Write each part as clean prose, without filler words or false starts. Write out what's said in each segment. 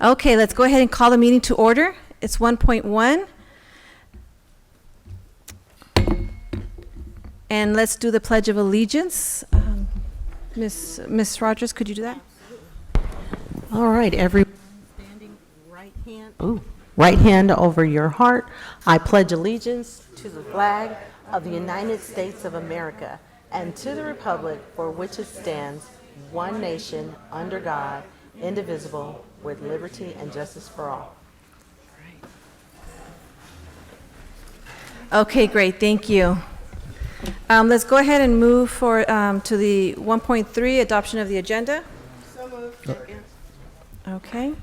Okay, let's go ahead and call the meeting to order. It's 1.1. And let's do the Pledge of Allegiance. Miss Rogers, could you do that? All right, everyone standing right hand over your heart. I pledge allegiance to the flag of the United States of America and to the republic for which it stands, one nation, under God, indivisible, with liberty and justice for all. Okay, great, thank you. Let's go ahead and move to the 1.3, adoption of the agenda. So moved. Second. Okay.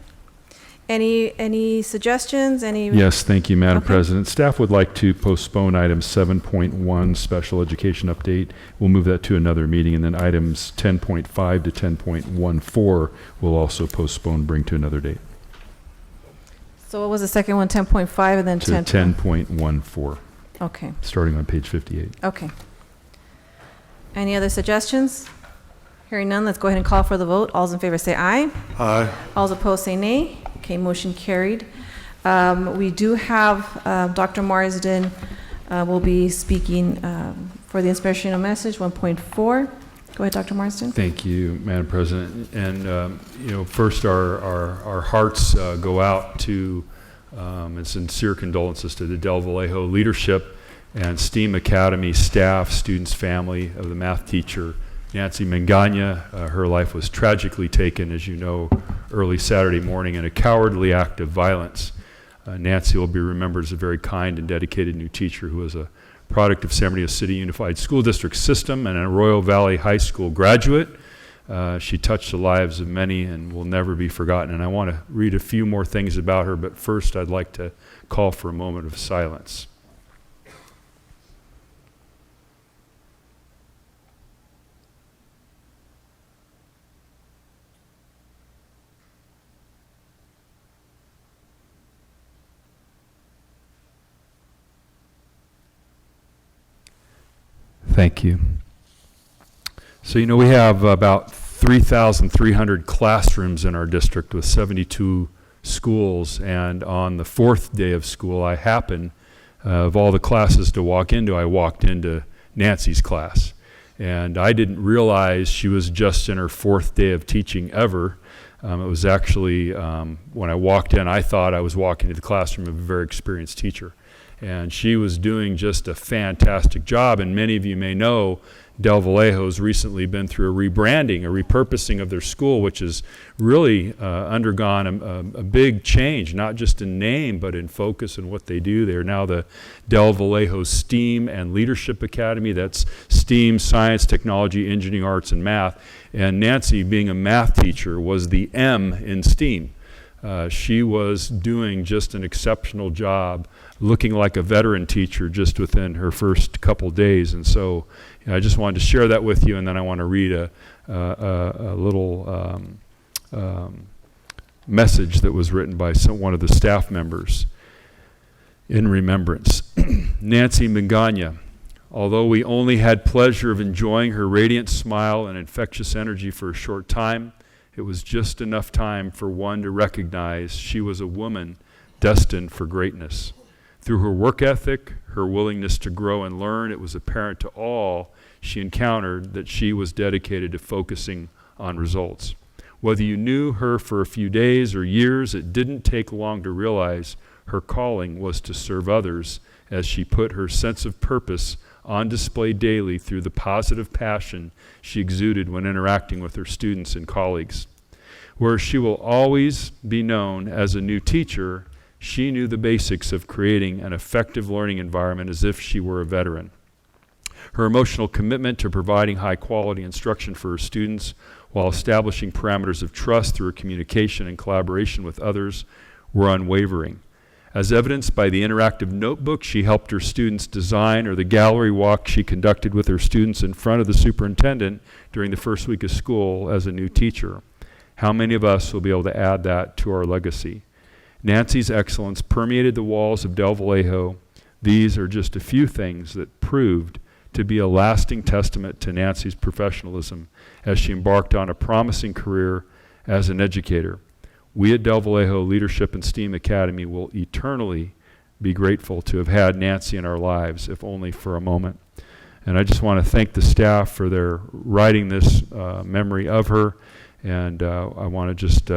Any suggestions? Yes, thank you, Madam Okay. President. Staff would like to postpone item 7.1, special education update. We'll move that to another meeting, and then items 10.5 to 10.14 will also postpone, bring to another date. So what was the second one, 10.5 and then To 10.14, Okay, starting on page 58. okay. Any other suggestions? Hearing none, let's go ahead and call for the vote. All's in favor say aye. Aye. All's opposed say nay. Okay, motion carried. We do have Dr. Marsden will be speaking for the inspirational message 1.4. Go ahead, Dr. Marsden. Thank you, Madam President. And, first our hearts go out to and sincere condolences to the Del Vallejo leadership and STEAM Academy staff, students, family of the math teacher, Nancy Mangana. Her life was tragically taken, as you know, early Saturday morning in a cowardly act of violence. Nancy will be remembered as a very kind and dedicated new teacher who was a product of San Bernardino City Unified School District system and a Royal Valley High School graduate. She touched the lives of many and will never be forgotten. And I want to read a few more things about her, but first I'd like to call for a moment of silence. Thank you. So, we have about 3,300 classrooms in our district with 72 schools, and on the fourth day of school, I happened, of all the classes to walk into, I walked into Nancy's class. And I didn't realize she was just in her fourth day of teaching ever. It was actually, when I walked in, I thought I was walking to the classroom of a very experienced teacher. And she was doing just a fantastic job. And many of you may know Del Vallejo has recently been through a rebranding, a repurposing of their school, which has really undergone a big change, not just in name, but in focus and what they do. They're now the Del Vallejo STEAM and Leadership Academy. That's STEAM, Science, Technology, Engineering, Arts, and Math. And Nancy, being a math teacher, was the M in STEAM. She was doing just an exceptional job, looking like a veteran teacher just within her first couple days. And so I just wanted to share that with you, and then I want to read a little message that was written by one of the staff members in remembrance. Nancy Mangana, although we only had pleasure of enjoying her radiant smile and infectious energy for a short time, it was just enough time for one to recognize she was a woman destined for greatness. Through her work ethic, her willingness to grow and learn, it was apparent to all she encountered that she was dedicated to focusing on results. Whether you knew her for a few days or years, it didn't take long to realize her calling was to serve others as she put her sense of purpose on display daily through the positive passion she exuded when interacting with her students and colleagues. Where she will always be known as a new teacher, she knew the basics of creating an effective learning environment as if she were a veteran. Her emotional commitment to providing high-quality instruction for her students while establishing parameters of trust through her communication and collaboration with others were unwavering. As evidenced by the interactive notebook she helped her students design or the gallery walk she conducted with her students in front of the superintendent during the first week of school as a new teacher. How many of us will be able to add that to our legacy? Nancy's excellence permeated the walls of Del Vallejo. These are just a few things that proved to be a lasting testament to Nancy's professionalism as she embarked on a promising career as an educator. We at Del Vallejo Leadership and STEAM Academy will eternally be grateful to have had Nancy in our lives, if only for a moment. And I just want to thank the staff for their writing this memory of her. And I want to just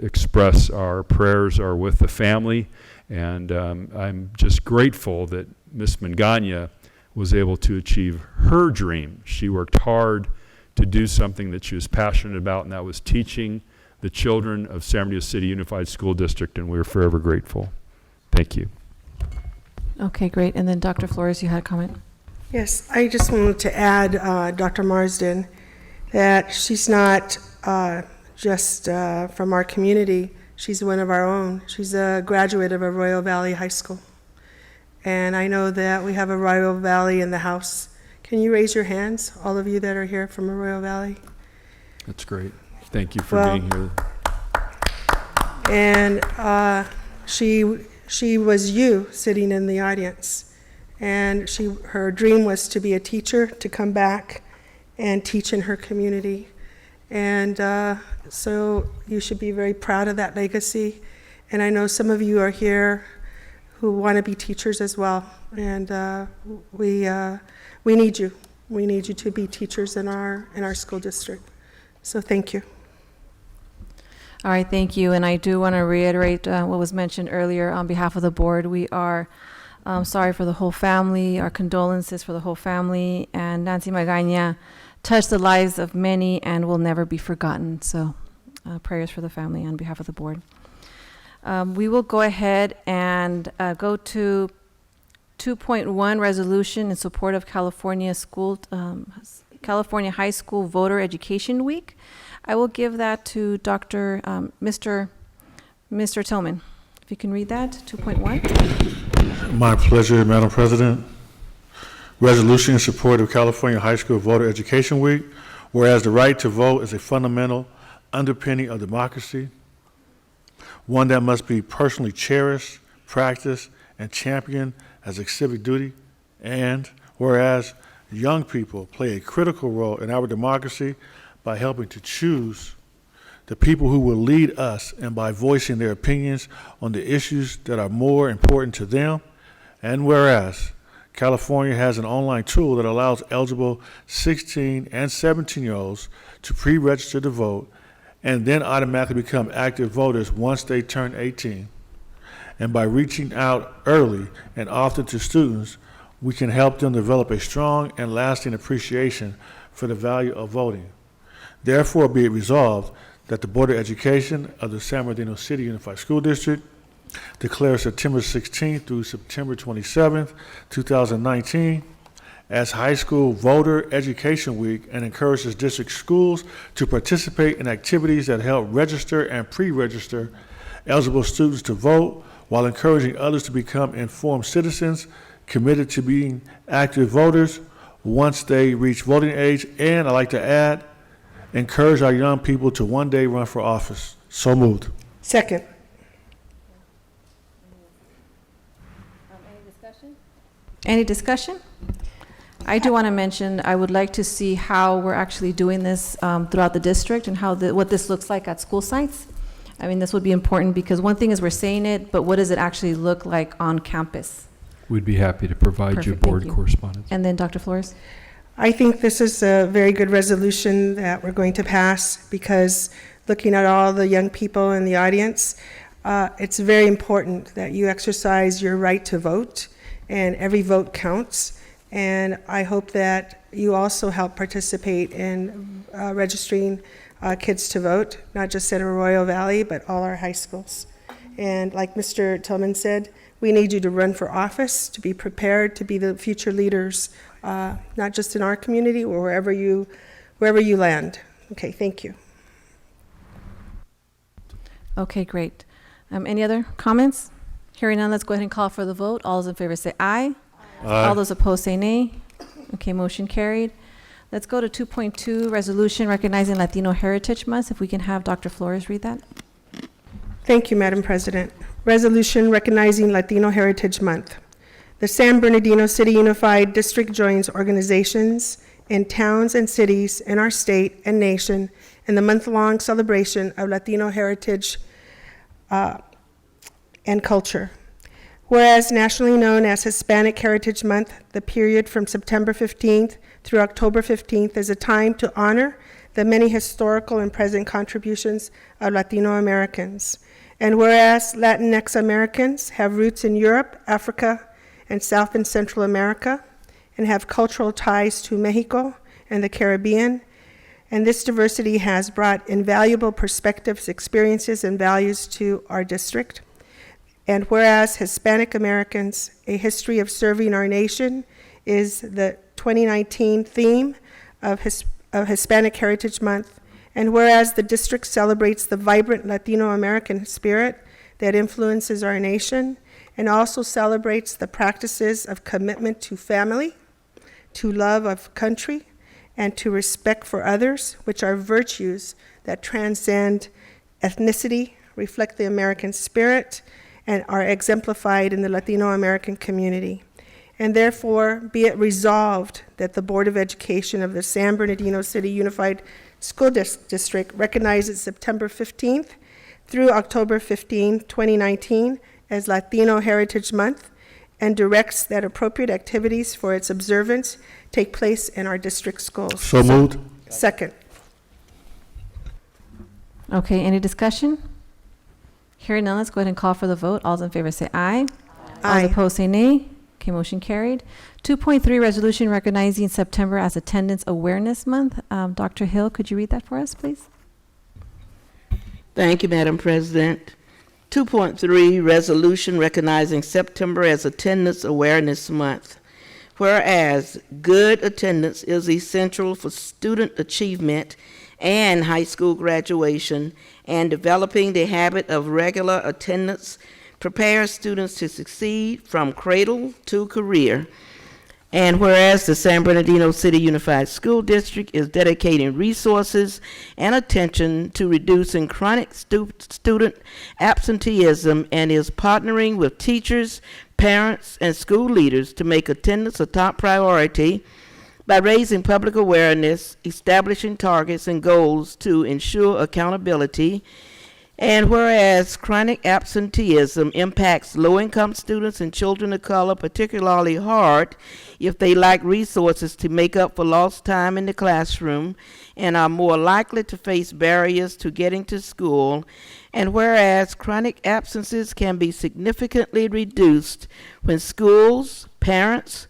express our prayers are with the family. And I'm just grateful that Miss Mangania was able to achieve her dream. She worked hard to do something that she was passionate about, and that was teaching the children of San Bernardino City Unified School District, and we're forever grateful. Thank you. Okay, great. And then Dr. Flores, you had a comment? Yes, I just wanted to add, Dr. Marsden, that she's not just from our community. She's one of our own. She's a graduate of Arroyo Valley High School. And I know that we have Arroyo Valley in the house. Can you raise your hands, all of you that are here from Arroyo Valley? That's great. Thank you for being here. And she was you sitting in the audience. And her dream was to be a teacher, to come back and teach in her community. And so you should be very proud of that legacy. And I know some of you are here who want to be teachers as well. And we need you. We need you to be teachers in our school district. So thank you. All right, thank you. And I do want to reiterate what was mentioned earlier on behalf of the board. We are sorry for the whole family, our condolences for the whole family. And Nancy Magana touched the lives of many and will never be forgotten. So prayers for the family on behalf of the board. We will go ahead and go to 2.1 resolution in support of California High School Voter Education Week. I will give that to Mr. Tillman. If you can read that, 2.1. My pleasure, Madam President. Resolution in support of California High School Voter Education Week, whereas the right to vote is a fundamental underpinning of democracy, one that must be personally cherished, practiced, and championed as a civic duty, and whereas young people play a critical role in our democracy by helping to choose the people who will lead us and by voicing their opinions on the issues that are more important to them, and whereas California has an online tool that allows eligible 16 and 17-year-olds to pre-register to vote and then automatically become active voters once they turn 18. And by reaching out early and often to students, we can help them develop a strong and lasting appreciation for the value of voting. Therefore, be it resolved that the Board of Education of the San Bernardino City Unified School District declares September 16th through September 27th, 2019 as High School Voter Education Week and encourages district schools to participate in activities that help register and pre-register eligible students to vote while encouraging others to become informed citizens committed to being active voters once they reach voting age. And I'd like to add, encourage our young people to one day run for office. So moved. Second. Any discussion? I do want to mention, I would like to see how we're actually doing this throughout the district and what this looks like at school sites. I mean, this would be important because one thing is we're saying it, but what does it actually look like on campus? We'd be happy to provide you Perfect, thank board you. correspondence. And then Dr. Flores? I think this is a very good resolution that we're going to pass because looking at all the young people in the audience, it's very important that you exercise your right to vote, and every vote counts. And I hope that you also help participate in registering kids to vote, not just at Arroyo Valley, but all our high schools. And like Mr. Tillman said, we need you to run for office, to be prepared to be the future leaders, not just in our community or wherever you land. Okay, thank you. Okay, great. Any other comments? Hearing none, let's go ahead and call for the vote. All those in favor say aye. Aye. All those opposed say nay. Okay, motion carried. Let's go to 2.2, resolution recognizing Latino Heritage Month. If we can have Dr. Flores read that. Thank you, Madam President. Resolution recognizing Latino Heritage Month. The San Bernardino City Unified District joins organizations in towns and cities in our state and nation in the month-long celebration of Latino Heritage and culture. Whereas nationally known as Hispanic Heritage Month, the period from September 15th through October 15th is a time to honor the many historical and present contributions of Latino Americans. And whereas Latinx Americans have roots in Europe, Africa, and South and Central America, and have cultural ties to Mexico and the Caribbean, and this diversity has brought invaluable perspectives, experiences, and values to our district. And whereas Hispanic Americans, a history of serving our nation, is the 2019 theme of Hispanic Heritage Month, and whereas the district celebrates the vibrant Latino American spirit that influences our nation, and also celebrates the practices of commitment to family, to love of country, and to respect for others, which are virtues that transcend ethnicity, reflect the American spirit, and are exemplified in the Latino American community. And therefore, be it resolved that the Board of Education of the San Bernardino City Unified School District recognizes September 15th through October 15, 2019 as Latino Heritage Month, and directs that appropriate activities for its observance take place in our district schools. So moved. Second. Okay, any discussion? Hearing none, let's go ahead and call for the vote. All those in favor say aye. All those opposed say nay. Okay, motion carried. 2.3, resolution recognizing September as Attendance Awareness Month. Dr. Hill, could you read that for us, please? Thank you, Madam President. 2.3, resolution recognizing September as Attendance Awareness Month. Whereas good attendance is essential for student achievement and high school graduation, and developing the habit of regular attendance prepares students to succeed from cradle to career. And whereas the San Bernardino City Unified School District is dedicating resources and attention to reducing chronic student absenteeism and is partnering with teachers, parents, and school leaders to make attendance a top priority by raising public awareness, establishing targets and goals to ensure accountability. And whereas chronic absenteeism impacts low-income students and children of color particularly hard if they lack resources to make up for lost time in the classroom and are more likely to face barriers to getting to school. And whereas chronic absences can be significantly reduced when schools, parents,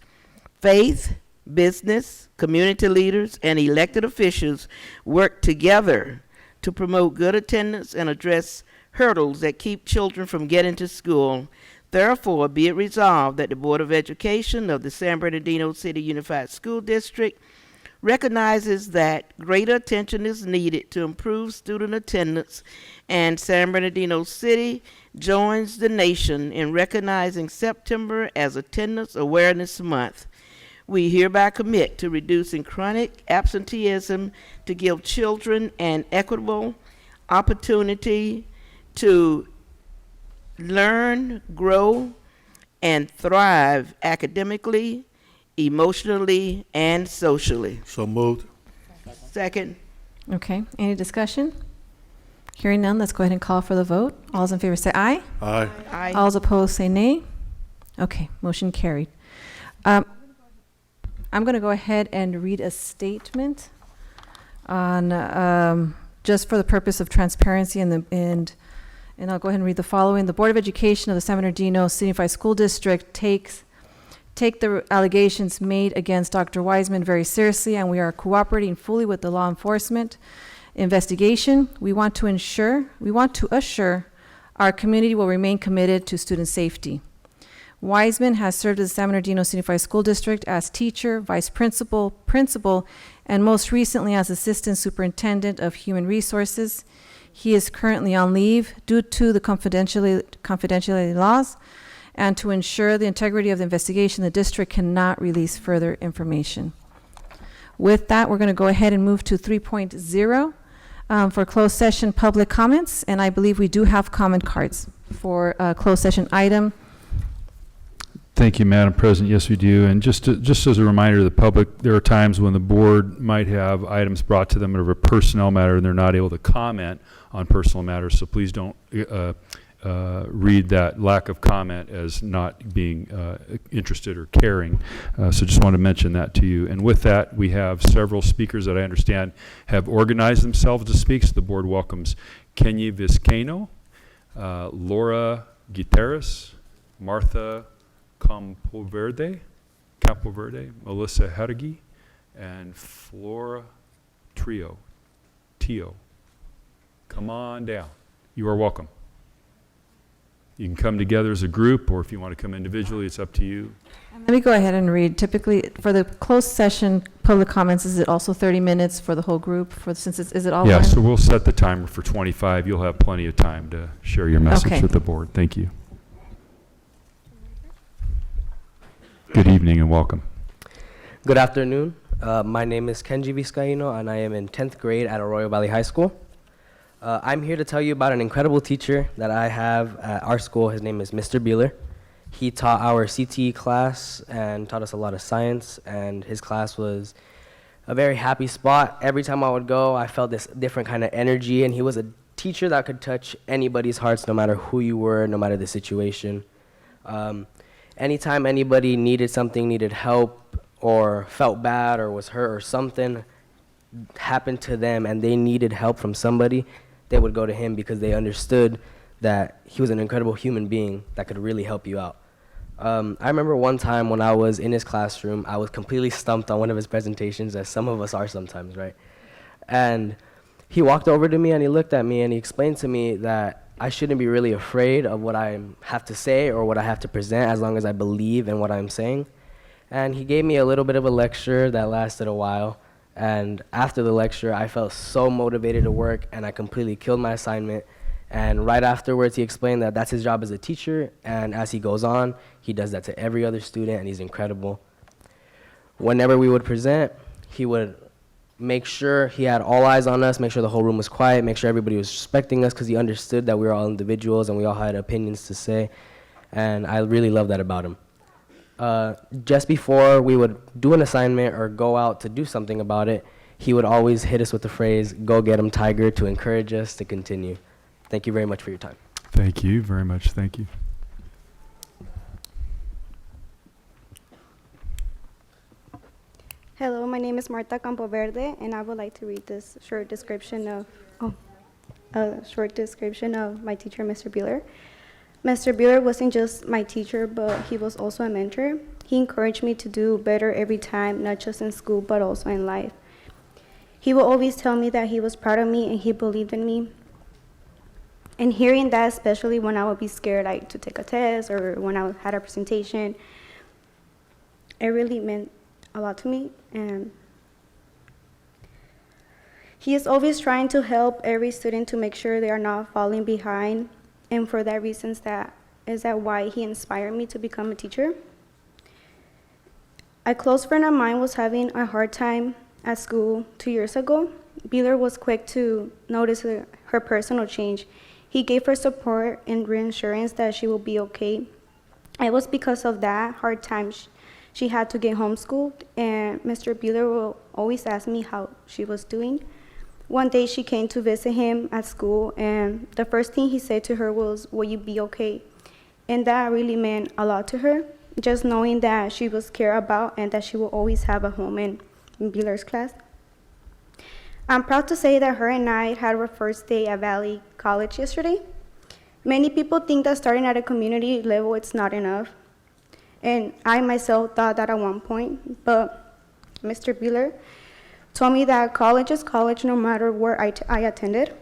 faith, business, community leaders, and elected officials work together to promote good attendance and address hurdles that keep children from getting to school. Therefore, be it resolved that the Board of Education of the San Bernardino City Unified School District recognizes that greater attention is needed to improve student attendance, and San Bernardino City joins the nation in recognizing September as Attendance Awareness Month. We hereby commit to reducing chronic absenteeism to give children an equitable opportunity to learn, grow, and thrive academically, emotionally, and socially. So moved. Second. Okay, any discussion? Hearing none, let's go ahead and call for the vote. All those in favor say aye. Aye. Aye. All those opposed say nay. Okay, motion carried. I'm going to go ahead and read a statement on, just for the purpose of transparency, and I'll go ahead and read the following. The Board of Education of the San Bernardino City Unified School District take the allegations made against Dr. Wiseman very seriously, and we are cooperating fully with the law enforcement investigation. We want to assure our community will remain committed to student safety. Wiseman has served as the San Bernardino City Unified School District as teacher, vice principal, principal, and most recently as assistant superintendent of human resources. He is currently on leave due to the confidentiality laws, and to ensure the integrity of the investigation, the district cannot release further information. With that, we're going to go ahead and move to 3.0 for closed session public comments, and I believe we do have comment cards for a closed session item. Thank you, Madam President. Yes, we do. And just as a reminder to the public, there are times when the board might have items brought to them of a personnel matter and they're not able to comment on personal matters. So please don't read that lack of comment as not being interested or caring. So just want to mention that to you. And with that, we have several speakers that I understand have organized themselves to speak. So the board welcomes Kenny Vizcaino, Laura Guterres, Martha Campoverde, Melissa Herigi, and Flora Tio. Come on down. You are welcome. You can come together as a group, or if you want to come individually, it's up to you. Let me go ahead and read. Typically, for the closed session public comments, is it also 30 minutes for the whole group? Is it all? Yeah, one? so we'll set the timer for 25. You'll have plenty of time to share your message Okay. with the board. Thank you. Good evening and welcome. Good afternoon. My name is Kenji Vizcaino, and I am in 10th grade at Arroyo Valley High School. I'm here to tell you about an incredible teacher that I have at our school. His name is Mr. Bueller. He taught our CTE class and taught us a lot of science, and his class was a very happy spot. Every time I would go, I felt this different kind of energy, and he was a teacher that could touch anybody's hearts, no matter who you were, no matter the situation. Anytime anybody needed something, needed help, or felt bad or was hurt or something happened to them and they needed help from somebody, they would go to him because they understood that he was an incredible human being that could really help you out. I remember one time when I was in his classroom, I was completely stumped on one of his presentations, as some of us are sometimes, right? And he walked over to me and he looked at me and he explained to me that I shouldn't be really afraid of what I have to say or what I have to present, as long as I believe in what I'm saying. And he gave me a little bit of a lecture that lasted a while. And after the lecture, I felt so motivated to work, and I completely killed my assignment. And right afterwards, he explained that that's his job as a teacher, and as he goes on, he does that to every other student, and he's incredible. Whenever we would present, he would make sure he had all eyes on us, make sure the whole room was quiet, make sure everybody was respecting us, because he understood that we were all individuals and we all had opinions to say. And I really love that about him. Just before we would do an assignment or go out to do something about it, he would always hit us with the phrase, "Go get 'em, Tiger," to encourage us to continue. Thank you very much for your time. Thank you very much. Thank you. Hello, my name is Marta Campoverde, and I would like to read this short description of my teacher, Mr. Bueller. Mr. Bueller wasn't just my teacher, but he was also a mentor. He encouraged me to do better every time, not just in school, but also in life. He would always tell me that he was proud of me and he believed in me. And hearing that, especially when I would be scared, like to take a test or when I had a presentation, it really meant a lot to me. And he is always trying to help every student to make sure they are not falling behind. And for that reason, is that why he inspired me to become a teacher. A close friend of mine was having a hard time at school 2 years ago. Bueller was quick to notice her personal change. He gave her support and reassurance that she will be okay. It was because of that hard time she had to get homeschooled, and Mr. Bueller will always ask me how she was doing. One day she came to visit him at school, and the first thing he said to her was, "Will you be okay?" And that really meant a lot to her, just knowing that she was cared about and that she will always have a home in Bueller's class. I'm proud to say that her and I had our first day at Valley College yesterday. Many people think that starting at a community level, it's not enough. And I myself thought that at one point, but Mr. Bueller told me that college is college no matter where I attended.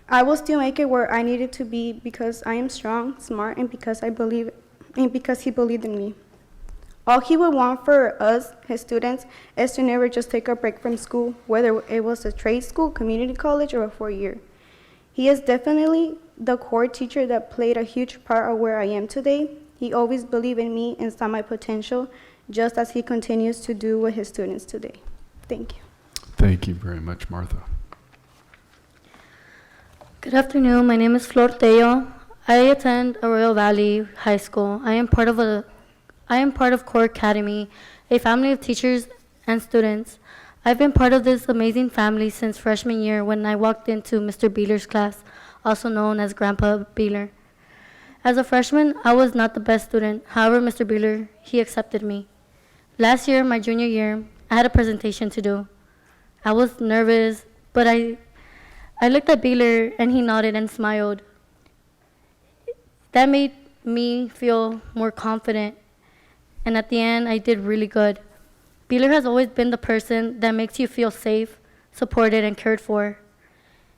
I will still make it where I needed to be because I am strong, smart, and because he believed in me. All he would want for us, his students, is to never just take a break from school, whether it was a trade school, community college, or a 4-year. He is definitely the core teacher that played a huge part of where I am today. He always believed in me and saw my potential, just as he continues to do with his students today. Thank you. Thank you very much, Martha. Good afternoon. My name is Flor Tello. I attend Arroyo Valley High School. I am part of Core Academy, a family of teachers and students. I've been part of this amazing family since freshman year when I walked into Mr. Bueller's class. also known as Grandpa Beeler. As a freshman, I was not the best student. However, Mr. Beeler, he accepted me. Last year, my junior year, I had a presentation to do. I was nervous, but I looked at Beeler and he nodded and smiled. That made me feel more confident, and at the end, I did really good. Beeler has always been the person that makes you feel safe, supported, and cared for.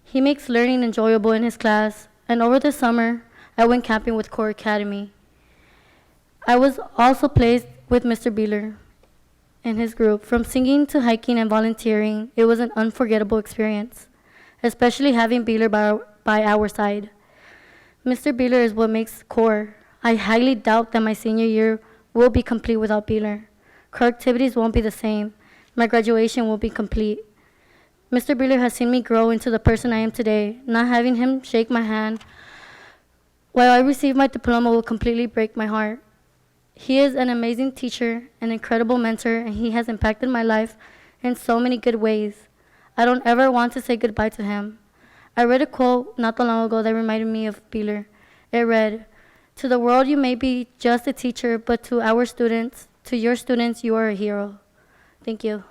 He makes learning enjoyable in his class, and over the summer, I went camping with Core Academy. I was also placed with Mr. Beeler and his group. From singing to hiking and volunteering, it was an unforgettable experience, especially having Beeler by our side. Mr. Beeler is what makes Core. I highly doubt that my senior year will be complete without Beeler. Core activities won't be the same. My graduation will be complete. Mr. Beeler has seen me grow into the person I am today. Not having him shake my hand while I receive my diploma will completely break my heart. He is an amazing teacher, an incredible mentor, and he has impacted my life in so many good ways. I don't ever want to say goodbye to him. I read a quote not too long ago that reminded me of Beeler. It read, "To the world you may be just a teacher, but to our students, to your students, you are a hero." Thank you.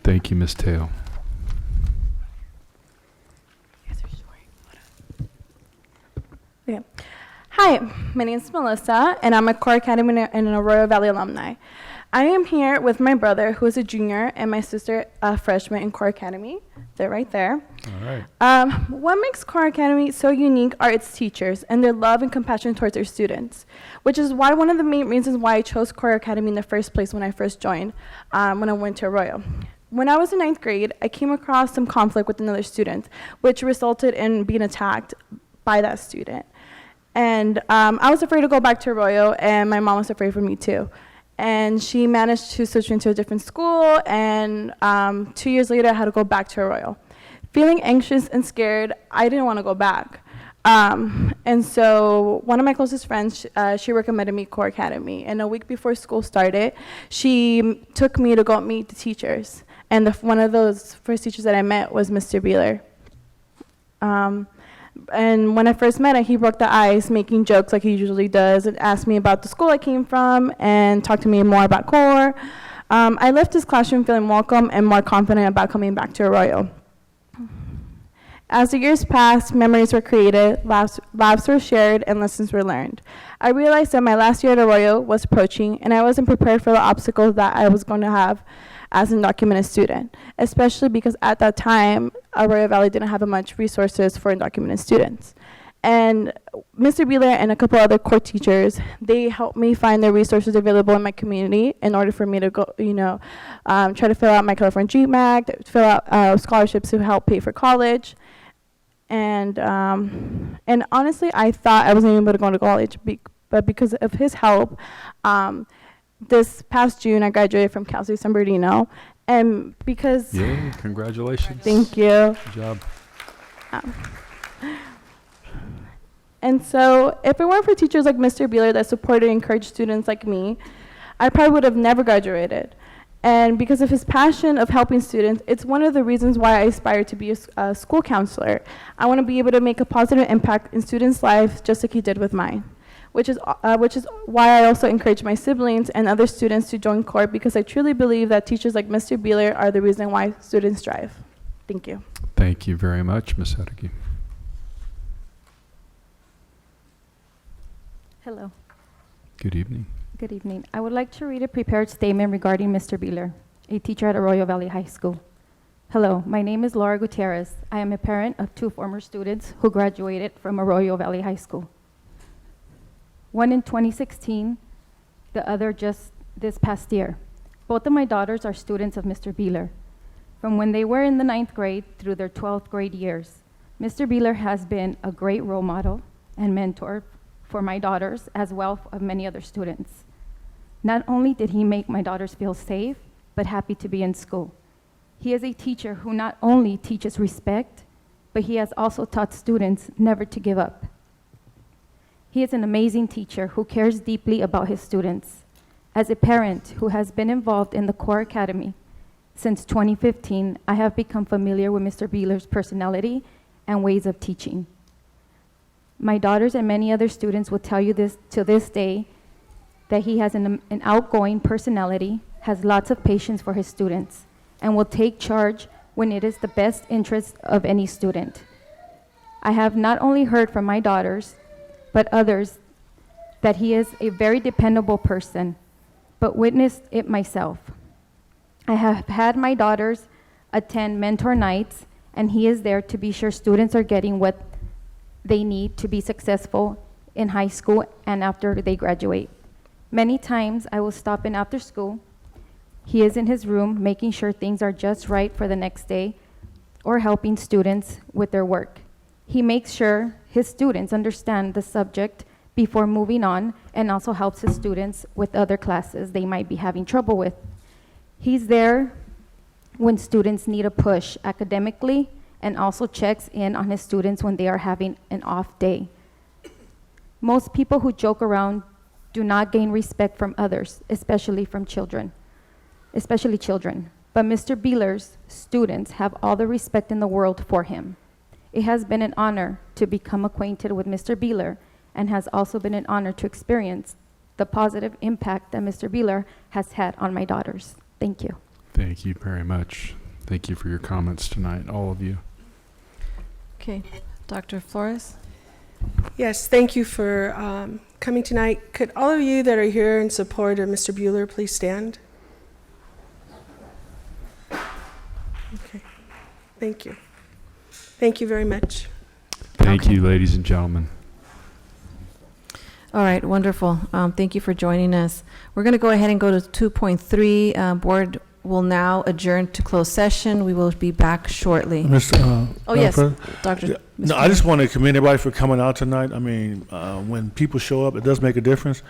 Thank you, Ms. Teo. Okay. Hi, my name is Melissa, and I'm a Core Academy and an Arroyo Valley alumni. I am here with my brother, who is a junior, and my sister, a freshman in Core Academy. They're right there. All right. What makes Core Academy so unique are its teachers and their love and compassion towards their students, which is why one of the main reasons why I chose Core Academy in the first place when I first joined, when I went to Arroyo. When I was in 9th grade, I came across some conflict with another student, which resulted in being attacked by that student. And I was afraid to go back to Arroyo, and my mom was afraid for me too. And she managed to switch me to a different school, and 2 years later, I had to go back to Arroyo. Feeling anxious and scared, I didn't want to go back. And so one of my closest friends, she recommended me Core Academy. And a week before school started, she took me to go meet the teachers. And one of those first teachers that I met was Mr. Beeler. And when I first met him, he broke the ice, making jokes like he usually does, and asked me about the school I came from and talked to me more about Core. I left his classroom feeling welcome and more confident about coming back to Arroyo. As the years passed, memories were created, laughs were shared, and lessons were learned. I realized that my last year at Arroyo was approaching, and I wasn't prepared for the obstacles that I was going to have as an undocumented student, especially because at that time, Arroyo Valley didn't have much resources for undocumented students. And Mr. Beeler and a couple other core teachers, they helped me find the resources available in my community in order for me to go, try to fill out my California GMAC, fill out scholarships to help pay for college. And honestly, I thought I wasn't even able to go to college, but because of his help, this past June, I graduated from Cal State San Bernardino, and because... Yay, congratulations. Thank you. Good job. And so if it weren't for teachers like Mr. Beeler that supported and encouraged students like me, I probably would have never graduated. And because of his passion of helping students, it's one of the reasons why I aspire to be a school counselor. I want to be able to make a positive impact in students' lives just like he did with mine. Which is why I also encourage my siblings and other students to join Core, because I truly believe that teachers like Mr. Beeler are the reason why students strive. Thank you. Thank you very much, Ms. Ed.D. Hello. Good evening. Good evening. I would like to read a prepared statement regarding Mr. Beeler, a teacher at Arroyo Valley High School. Hello, my name is Laura Gutierrez. I am a parent of 2 former students who graduated from Arroyo Valley High School. One in 2016, the other just this past year. Both of my daughters are students of Mr. Beeler. From when they were in the 9th grade through their 12th grade years, Mr. Beeler has been a great role model and mentor for my daughters as well as many other students. Not only did he make my daughters feel safe, but happy to be in school. He is a teacher who not only teaches respect, but he has also taught students never to give up. He is an amazing teacher who cares deeply about his students. As a parent who has been involved in the Core Academy since 2015, I have become familiar with Mr. Beeler's personality and ways of teaching. My daughters and many other students will tell you this to this day, that he has an outgoing personality, has lots of patience for his students, and will take charge when it is the best interest of any student. I have not only heard from my daughters, but others, that he is a very dependable person, but witnessed it myself. I have had my daughters attend mentor nights, and he is there to be sure students are getting what they need to be successful in high school and after they graduate. Many times I will stop in after school. He is in his room making sure things are just right for the next day or helping students with their work. He makes sure his students understand the subject before moving on, and also helps his students with other classes they might be having trouble with. He's there when students need a push academically, and also checks in on his students when they are having an off day. Most people who joke around do not gain respect from others, especially children. But Mr. Beeler's students have all the respect in the world for him. It has been an honor to become acquainted with Mr. Beeler, and has also been an honor to experience the positive impact that Mr. Beeler has had on my daughters. Thank you. Thank you very much. Thank you for your comments tonight, all of you. Okay, Dr. Flores? Yes, thank you for coming tonight. Could all of you that are here in support of Mr. Bueller please stand? Okay, thank you. Thank you very much. Thank you, ladies and gentlemen. All right, wonderful. Thank you for joining us. We're going to go ahead and go to 2.3. Board will now adjourn to closed session. We will be back shortly. Mr. Yes, President? Dr. Yeah, no, I just want to commend everybody for coming out tonight. I mean, when people show up, it does make a difference.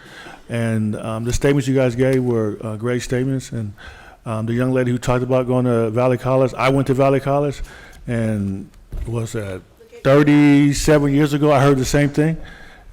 And the statements you guys gave were great statements. And the young lady who talked about going to Valley College, I went to Valley College, and was that 37 years ago, I heard the same thing.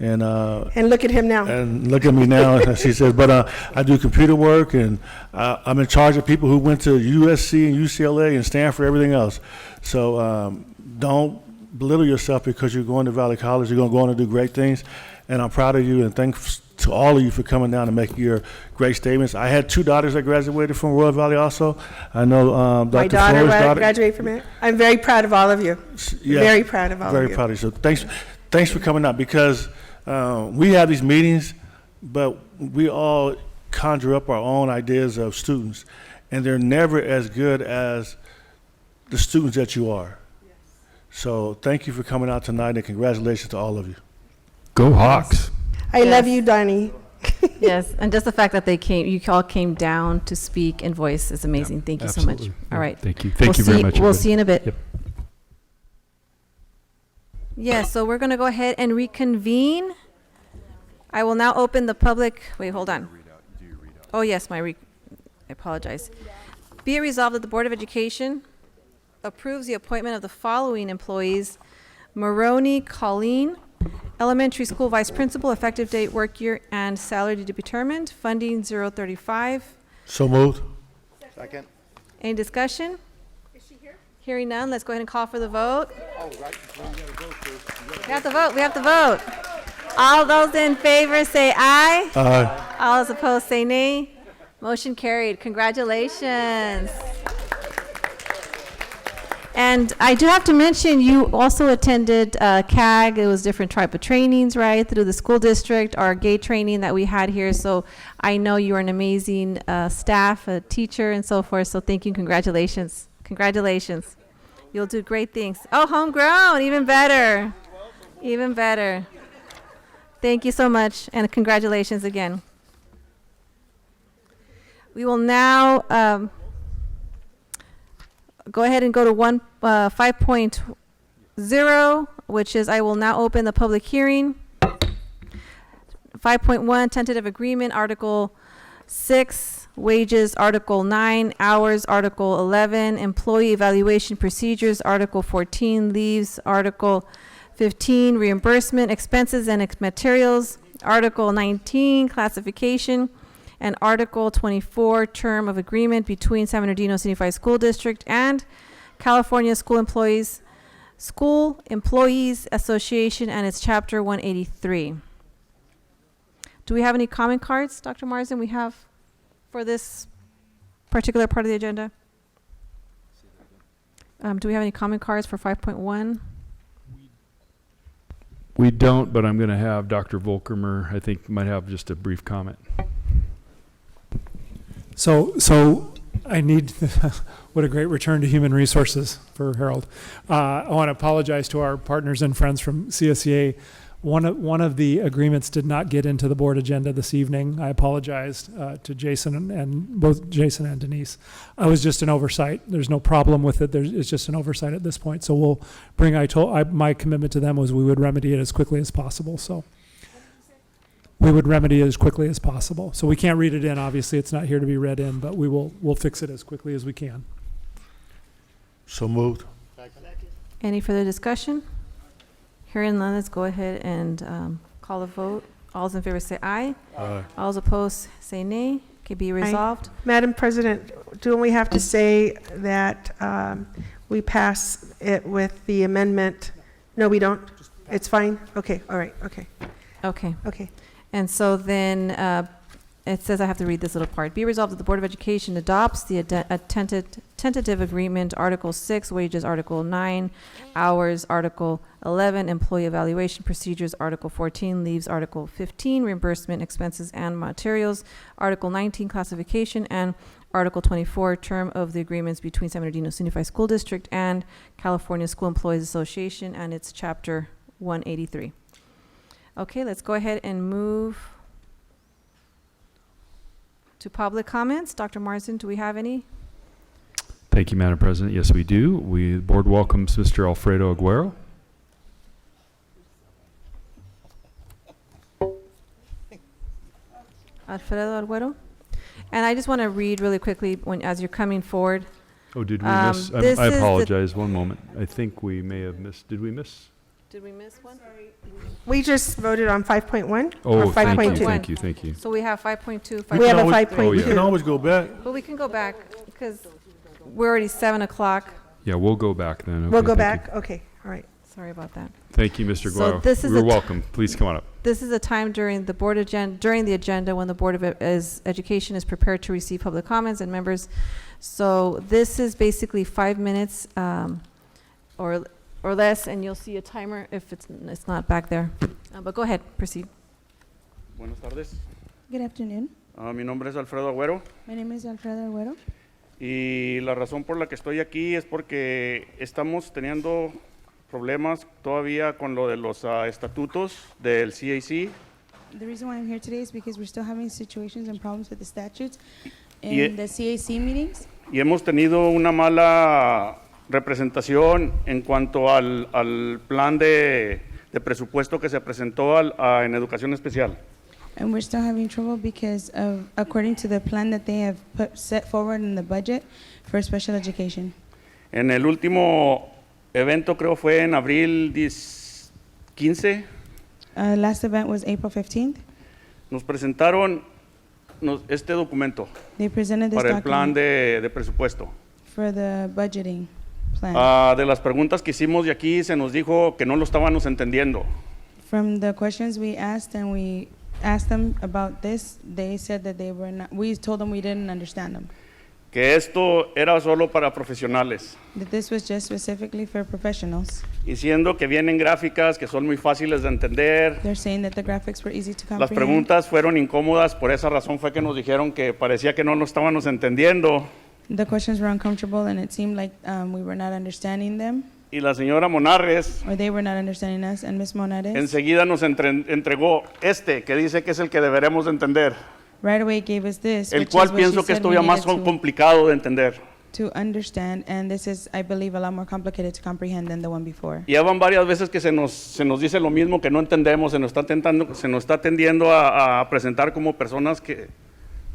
And look at him now. And look at me now, she says, but I do computer work, and I'm in charge of people who went to USC and UCLA and Stanford, everything else. So don't belittle yourself because you're going to Valley College. You're going to go on and do great things. And I'm proud of you, and thanks to all of you for coming down and making your great statements. I had 2 daughters that graduated from Royal Valley also. I know Dr. My daughter Flores' graduated from it. I'm very proud of all of you. Yeah, very proud of all of you. Very proud of you. So thanks for coming out, because we have these meetings, but we all conjure up our own ideas of students, and they're never as good as the students that you are. Yes. So thank you for coming out tonight, and congratulations to all of you. Go Hawks. I love you, Donnie. Yes, and just the fact that you all came down to speak and voice is amazing. Yeah, thank you absolutely. so much. All right. Thank you. Thank you very much. We'll see you in a bit. Yep. Yes, so we're going to go ahead and reconvene. I will now open the public. Wait, hold on. Oh, yes, I apologize. Be it resolved that the Board of Education approves the appointment of the following employees: Maroney Colleen, Elementary School Vice Principal, effective date, work year, and salary to be determined, funding 035. So moved. Second. Any discussion? Is she here? Hearing none, let's go ahead and call for the vote. Oh, right. We have to vote. We have to vote. All those in favor say aye. Aye. All those opposed say nay. Motion carried. Congratulations. And I do have to mention, you also attended CAG. It was different type of trainings, right, through the school district, our gay training that we had here. So I know you are an amazing staff, a teacher, and so forth. So thank you. Congratulations. Congratulations. You'll do great things. Oh, homegrown. Even better. Even better. Thank you so much, and congratulations again. We will now go ahead and go to 5.0, which is I will now open the public hearing. 5.1, tentative agreement, Article 6, wages, Article 9, hours, Article 11, employee evaluation procedures, Article 14, leaves, Article 15, reimbursement, expenses and materials, Article 19, classification, and Article 24, term of agreement between San Bernardino Unified School District and California School Employees School Employees Association and its Chapter 183. Do we have any comment cards, Dr. Marsden, we have for this particular part of the agenda? Do we have any comment cards for 5.1? We don't, but I'm going to have Dr. Vollkommer, I think, might have just a brief comment. So I need, what a great return to human resources for Harold. I want to apologize to our partners and friends from CSEA. One of the agreements did not get into the board agenda this evening. I apologized to Jason and both Jason and Denise. It was just an oversight. There's no problem with it. It's just an oversight at this point. So we'll bring, my commitment to them was we would remedy it as quickly as possible. So we would remedy it as quickly as possible. So we can't read it in, obviously it's not here to be read in, but we'll fix it as quickly as we can. So moved. Any further discussion? Hearing none, let's go ahead and call the vote. All those in favor say aye. Aye. All those opposed say nay. Okay, be resolved. Madam President, don't we have to say that we pass it with the amendment? No, we don't? It's fine? Okay, all right, okay, Okay. okay. And so then it says, I have to read this little part. Be resolved that the Board of Education adopts the tentative agreement, Article 6, wages, Article 9, hours, Article 11, employee evaluation procedures, Article 14, leaves, Article 15, reimbursement expenses and materials, Article 19, classification, and Article 24, term of the agreements between San Bernardino Unified School District and California School Employees Association and its Chapter 183. Okay, let's go ahead and move to public comments. Dr. Marsden, do we have any? Thank you, Madam President. Yes, we do. The board welcomes Mr. Alfredo Aguero. Alfredo Arguero. And I just want to read really quickly as you're coming forward. Oh, did we miss? This I is the- apologize. One moment. I think we may have missed. Did we miss? Did we miss one? We just voted on 5.1 Oh, or thank you, 5.2. thank you, thank you. So we have 5.2, We have a 5.3. 5.2. Oh, yeah. We can always go back. But we can go back because we're already 7 o'clock. Yeah, we'll go back then. We'll Okay, go thank back? Okay, all right. Sorry about that. you. Thank you, Mr. So Aguero. this is You're a welcome. Please come on up. This is a time during the agenda when the Board of Education is prepared to receive public comments and members. So this is basically 5 minutes or less, and you'll see a timer if it's not back there. But go ahead, proceed. Buenas tardes. Good afternoon. Mi nombre es Alfredo Agüero My name is Alfredo Arguero. y la razón por la que estoy aquí es porque estamos teniendo problemas todavía con lo de los estatutos del CAC. The reason why I'm here today is because we're still having situations and problems with the statutes Y- in the CAC meetings. Y hemos tenido una mala representación en cuanto al plan de presupuesto que se presentó en educación especial. And we're still having trouble because of, according to the plan that they have set forward in the budget for special education. En el último evento, creo fue en abril 15, Last event was April 15th. nos presentaron este documento They presented this para el plan document de presupuesto. for the budgeting plan. De las preguntas que hicimos de aquí se nos dijo que no lo estábamos entendiendo. From the questions we asked and we asked them about this, they said that they were not, we told them we didn't understand them. Que esto era solo para profesionales. That this was just specifically for professionals. Diciendo que vienen gráficas que son muy fáciles de entender. They're saying that the graphics were easy to Las comprehend. preguntas fueron incómodas, por esa razón fue que nos dijeron que parecía que no lo estábamos entendiendo. The questions were uncomfortable and it seemed like we were not understanding them, Y la señora Monarres or they were not understanding us, and Ms. Monares enseguida nos entregó que dice que es el que deberemos de entender, right away gave us this, el which cual is what she pienso que said esto we ya más needed complicado de entender. to understand, and this is, I believe, a lot more complicated to comprehend than the one before. Ya van varias veces que se nos dice lo mismo, que no entendemos, se nos está tendiendo a presentar como personas que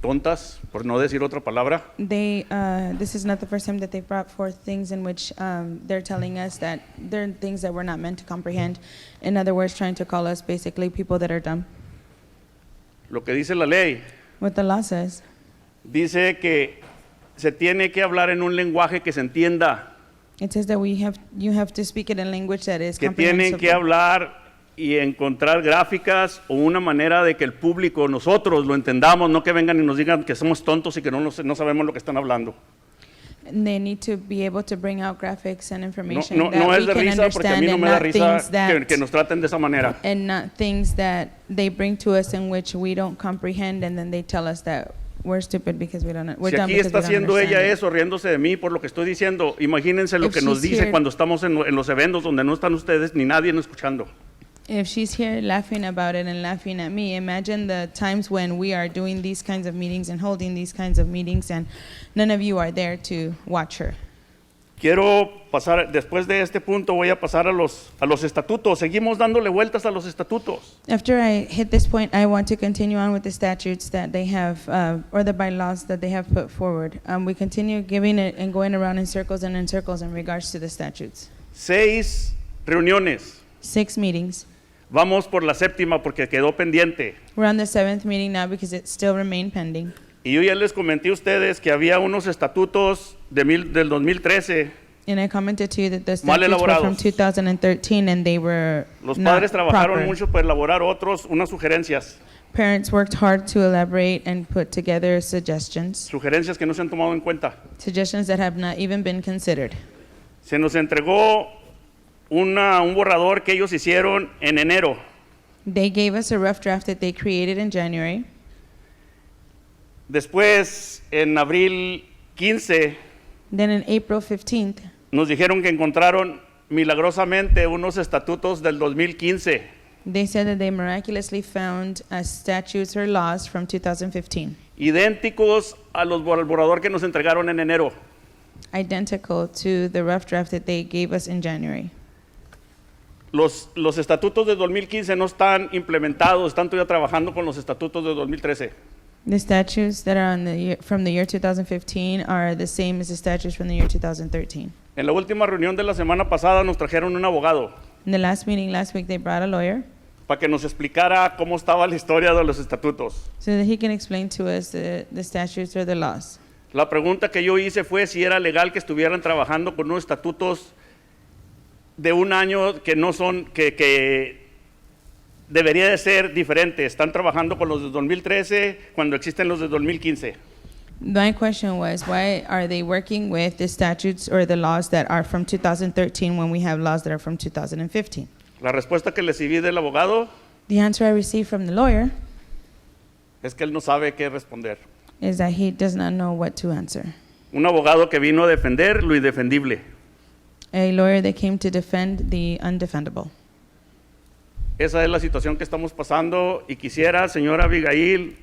tontas, por no decir otra palabra. This is not the first time that they brought forth things in which they're telling us that they're things that we're not meant to comprehend. In other words, trying to call us basically people that are dumb. Lo que dice la ley, What the law says, dice que se tiene que hablar en un lenguaje que se entienda. It says that you have to speak it in language that is que tienen que comprehensible. hablar y encontrar gráficas o una manera de que el público, nosotros lo entendamos, no que vengan y nos digan que somos tontos y que no sabemos lo que están hablando. And they need to be able to bring out graphics and information No, that no es we de can risa porque a mí understand no and me da not risa things that que nos traten de esa manera. and not things that they bring to us in which we don't comprehend, and then they tell us that we're stupid because we don't. We're Si dumb aquí because está we don't haciendo ella understand it. eso, riéndose de mí por lo que estoy diciendo, imagínense lo If que nos she's dice here- cuando estamos en los eventos donde no están ustedes ni nadie no escuchando. If she's here laughing about it and laughing at me, imagine the times when we are doing these kinds of meetings and holding these kinds of meetings, and none of you are there to watch her. Quiero pasar, después de este punto voy a pasar a los estatutos. Seguimos dándole vueltas a los estatutos. After I hit this point, I want to continue on with the statutes that they have, or the bylaws that they have put forward. We continue giving it and going around in circles in regards to the statutes. 6 reuniones. 6 meetings. Vamos por la 7ª porque quedó pendiente. We're on the 7th meeting now because it still remained pending. Y yo ya les comenté a ustedes que había unos estatutos del 2013. And I commented to you that the Mal statutes were from elaborados. 2013 and they were Los not padres trabajaron proper. mucho para elaborar unas sugerencias. Parents worked hard to elaborate and put together suggestions. Sugerencias que no se han tomado en cuenta. Suggestions that have not even been considered. Se nos entregó un borrador que ellos hicieron en enero. They gave us a rough draft that they created in January. Después, en abril 15, Then on April 15th, nos dijeron que encontraron milagrosamente unos estatutos del 2015. they said that they miraculously found statutes or laws from 2015, Idénticos al borrador que nos entregaron en enero. identical to the rough draft that they gave us in January. Los estatutos de 2015 no están implementados, están todavía trabajando con los estatutos de 2013. The statutes that are from the year 2015 are the same as the statutes from the year 2013. En la última reunión de la semana pasada nos trajeron un abogado In the last meeting last week, they brought a lawyer para que nos explicara cómo estaba la historia de los estatutos. so that he can explain to us the statutes or the laws. La pregunta que yo hice fue si era legal que estuvieran trabajando con unos estatutos de un año que no son, que debería de ser diferente. Están trabajando con los de 2013 cuando existen los de 2015. My question was, why are they working with the statutes or the laws that are from 2013 when we have laws that are from 2015? La respuesta que recibí del abogado The answer I received from the lawyer es que él no sabe qué responder. is that he does not know what to answer. Un abogado que vino a defender lo indefendible. A lawyer that came to defend the undefendable. Esa es la situación que estamos pasando y quisiera, señora Abigail,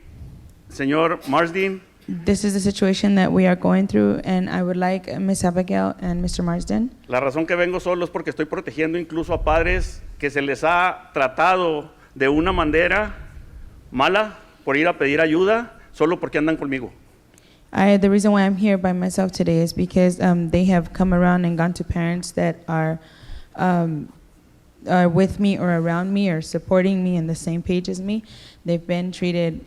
señor Marsden, This is the situation that we are going through, and I would like Ms. Abigail and Mr. Marsden. la razón que vengo solo es porque estoy protegiendo incluso a padres que se les ha tratado de una manera mala por ir a pedir ayuda solo porque andan conmigo. The reason why I'm here by myself today is because they have come around and gone to parents that are with me or around me or supporting me in the same page as me. They've been treated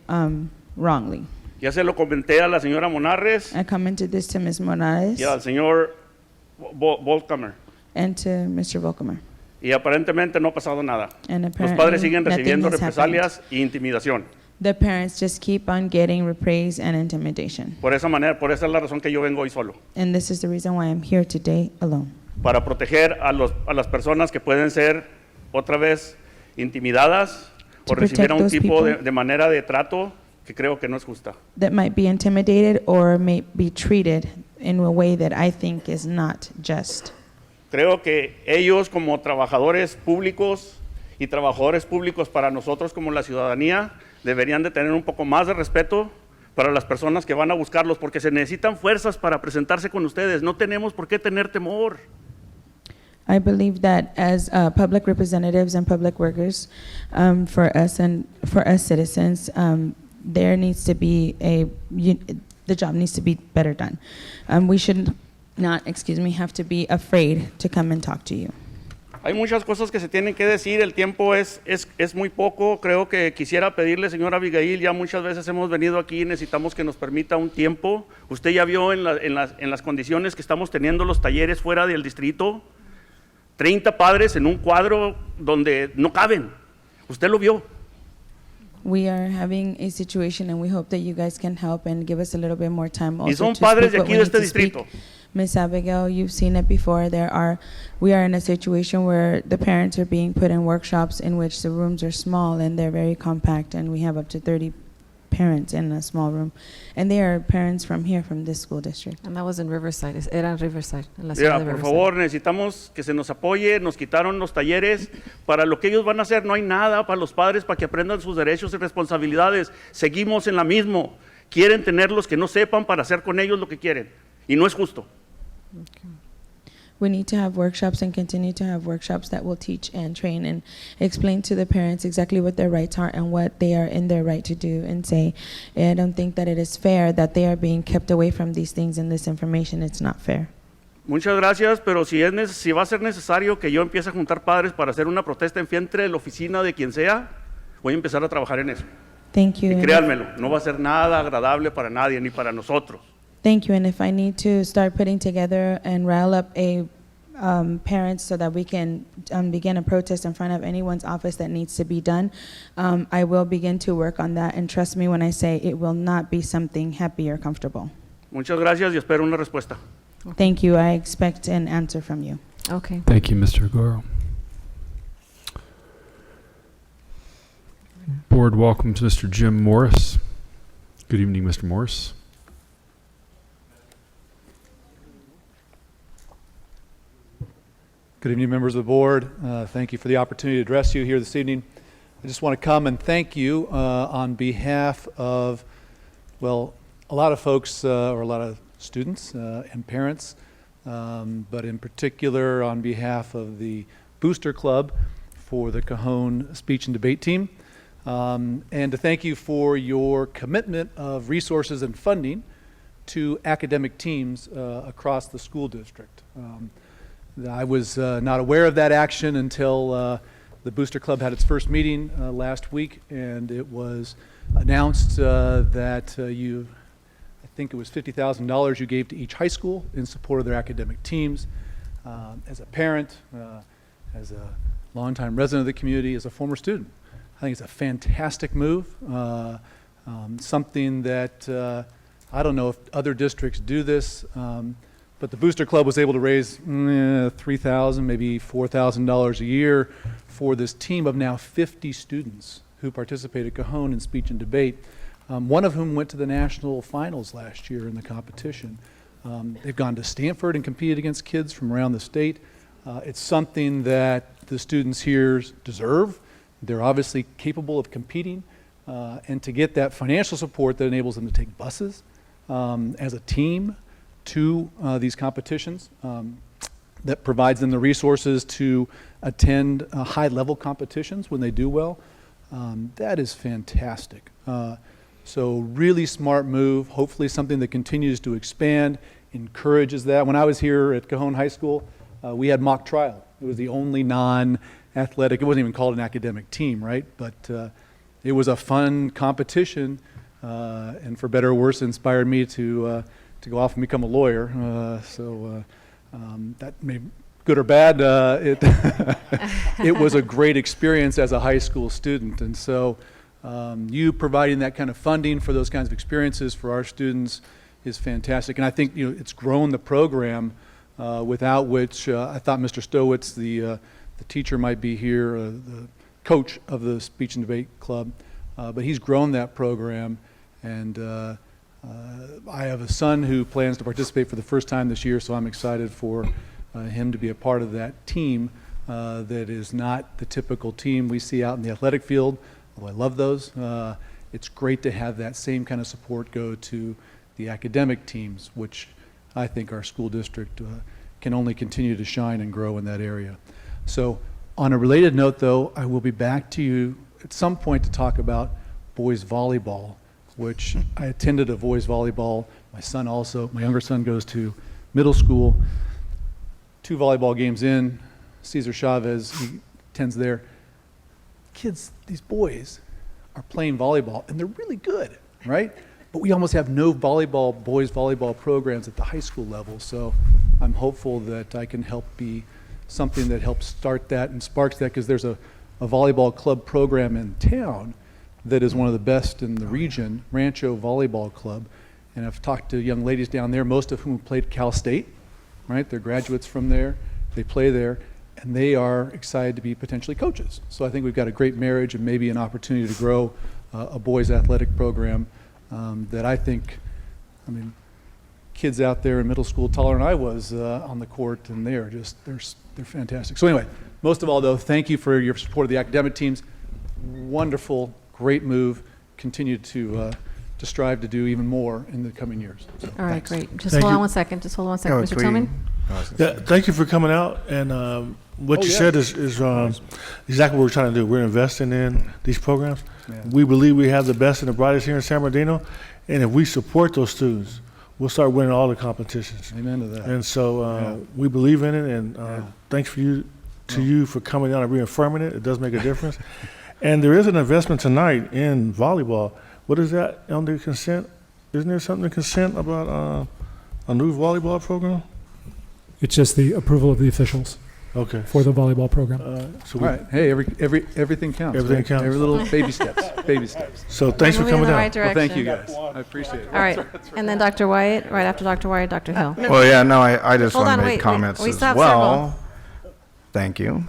wrongly. Ya se lo comenté a la señora Monarres I commented this to Ms. Morales y al señor Vollkommer and to Mr. Vollkommer. y aparentemente no ha pasado nada. And Los apparently padres siguen nothing recibiendo has represalias e intimidación. The parents just keep on getting reprisals and intimidation. Por esa es la razón que yo vengo hoy solo, And this is the reason why I'm here today alone. para proteger a las personas que pueden ser otra vez intimidadas o To recibir a un protect those tipo people. de manera de trato que creo que no es justa. That might be intimidated or may be treated in a way that I think is not just. Creo que ellos como trabajadores públicos y trabajadores públicos para nosotros como la ciudadanía deberían de tener un poco más de respeto para las personas que van a buscarlos porque se necesitan fuerzas para presentarse con ustedes. No tenemos por qué tener temor. I believe that as public representatives and public workers, for us citizens, there needs to be the job needs to be better done. We should not, have to be afraid to come and talk to you. Hay muchas cosas que se tienen que decir, el tiempo es muy poco. Creo que quisiera pedirle, señora Abigail, ya muchas veces hemos venido aquí y necesitamos que nos permita un tiempo. Usted ya vio en las condiciones que estamos teniendo los talleres fuera del distrito, 30 padres en un cuadro donde no caben. Usted lo vio. We are having a situation, and we hope that you guys can help and give us a little bit more time. Y Also son to padres speak de what aquí we de need este to speak. distrito. Miss Abigail, you've seen it before. We are in a situation where the parents are being put in workshops in which the rooms are small and they're very compact, and we have up to 30 parents in a small room. And they are parents from here, from this school district. And that was in Riverside. Era en Riverside, en la ciudad Mira, de por Riverside. favor, necesitamos que se nos apoye. Nos quitaron los talleres. Para lo que ellos van a hacer no hay nada para los padres para que aprendan sus derechos y responsabilidades. Seguimos en la misma. Quieren tenerlos que no sepan para hacer con ellos lo que quieren. Y no es justo. We need to have workshops and continue to have workshops that will teach and train and explain to the parents exactly what their rights are and what they are in their right to do and say. I don't think that it is fair that they are being kept away from these things and this information. It's not fair. Muchas gracias, pero si va a ser necesario que yo empiece a juntar padres para hacer una protesta en frente de la oficina de quien sea, voy a empezar a trabajar en eso. Thank you. Y créanmelo, no va a ser nada agradable para nadie ni para nosotros. Thank you. And if I need to start putting together and rile up parents so that we can begin a protest in front of anyone's office that needs to be done, I will begin to work on that. And trust me when I say it will not be something happy or comfortable. Muchas gracias y espero una respuesta. Thank you. I expect an answer from you. Okay. Thank you, Mr. Goro. Board welcomes Mr. Jim Morris. Good evening, Mr. Morris. Good evening, members of the board. Thank you for the opportunity to address you here this evening. I just want to come and thank you on behalf of, well, a lot of folks or a lot of students and parents, but in particular on behalf of the Booster Club for the Cajon Speech and Debate Team, and to thank you for your commitment of resources and funding to academic teams across the school district. I was not aware of that action until the Booster Club had its first meeting last week, and it was announced that I think it was $50,000 you gave to each high school in support of their academic teams. As a parent, as a longtime resident of the community, as a former student, I think it's a fantastic move, something that I don't know if other districts do this, but the Booster Club was able to raise $3,000, maybe $4,000 a year for this team of now 50 students who participate at Cajon in speech and debate, one of whom went to the national finals last year in the competition. They've gone to Stanford and competed against kids from around the state. It's something that the students here deserve. They're obviously capable of competing, and to get that financial support that enables them to take buses as a team to these competitions, that provides them the resources to attend high-level competitions when they do well. That is fantastic. So really smart move, hopefully something that continues to expand, encourages that. When I was here at Cajon High School, we had mock trial. It was the only non-athletic, it wasn't even called an academic team, right? But it was a fun competition, and for better or worse, inspired me to go off and become a lawyer. That may good or bad, it was a great experience as a high school student. And so you providing that kind of funding for those kinds of experiences for our students is fantastic. And I think it's grown the program, without which I thought Mr. Stowitz, the teacher, might be here, the coach of the Speech and Debate Club, but he's grown that program. And I have a son who plans to participate for the first time this year, so I'm excited for him to be a part of that team that is not the typical team we see out in the athletic field, although I love those. It's great to have that same kind of support go to the academic teams, which I think our school district can only continue to shine and grow in that area. So on a related note, though, I will be back to you at some point to talk about boys volleyball, which I attended a boys volleyball. My son also, my younger son goes to middle school. 2 volleyball games in, Cesar Chavez, he attends there. Kids, these boys are playing volleyball, and they're really good, right? But we almost have no boys volleyball programs at the high school level, so I'm hopeful that I can help be something that helps start that and sparks that, because there's a volleyball club program in town that is one of the best in the region, Rancho Volleyball Club. And I've talked to young ladies down there, most of whom played Cal State, right? They're graduates from there, they play there, and they are excited to be potentially coaches. So I think we've got a great marriage and maybe an opportunity to grow a boys athletic program that I think, I mean, kids out there in middle school taller than I was on the court, and they are just, they're fantastic. So anyway, most of all though, thank you for your support of the academic teams. Wonderful, great move. Continue to strive to do even more in the coming years. So, All right, thanks. great. Just Thank hold you. on one second. Just hold on one second, Oh, Mr. we- Tillman. Yeah, thank you for coming out, and what you said is exactly what we're trying to do. We're investing in these programs. Yeah. We believe we have the best and the brightest here in San Bernardino, and if we support those students, we'll start winning all the competitions. Amen to that. And so we believe in it, and thanks for you for coming down and reaffirming it. It does make a difference. And there is an investment tonight in volleyball. What is that under consent? Isn't there something to consent about a new volleyball program? It's just the approval of the officials Okay. for the volleyball program. So All right. Hey, everything counts. Everything right? counts. Every little baby steps. Baby steps. So thanks for Moving in coming the down. right Well, thank you direction. guys. I appreciate it. All right, and then Dr. Wyatt, right after Dr. Wyatt, Dr. Hill. Well, yeah, no, I just Hold want on, to wait, make comments we as still have well. Thank you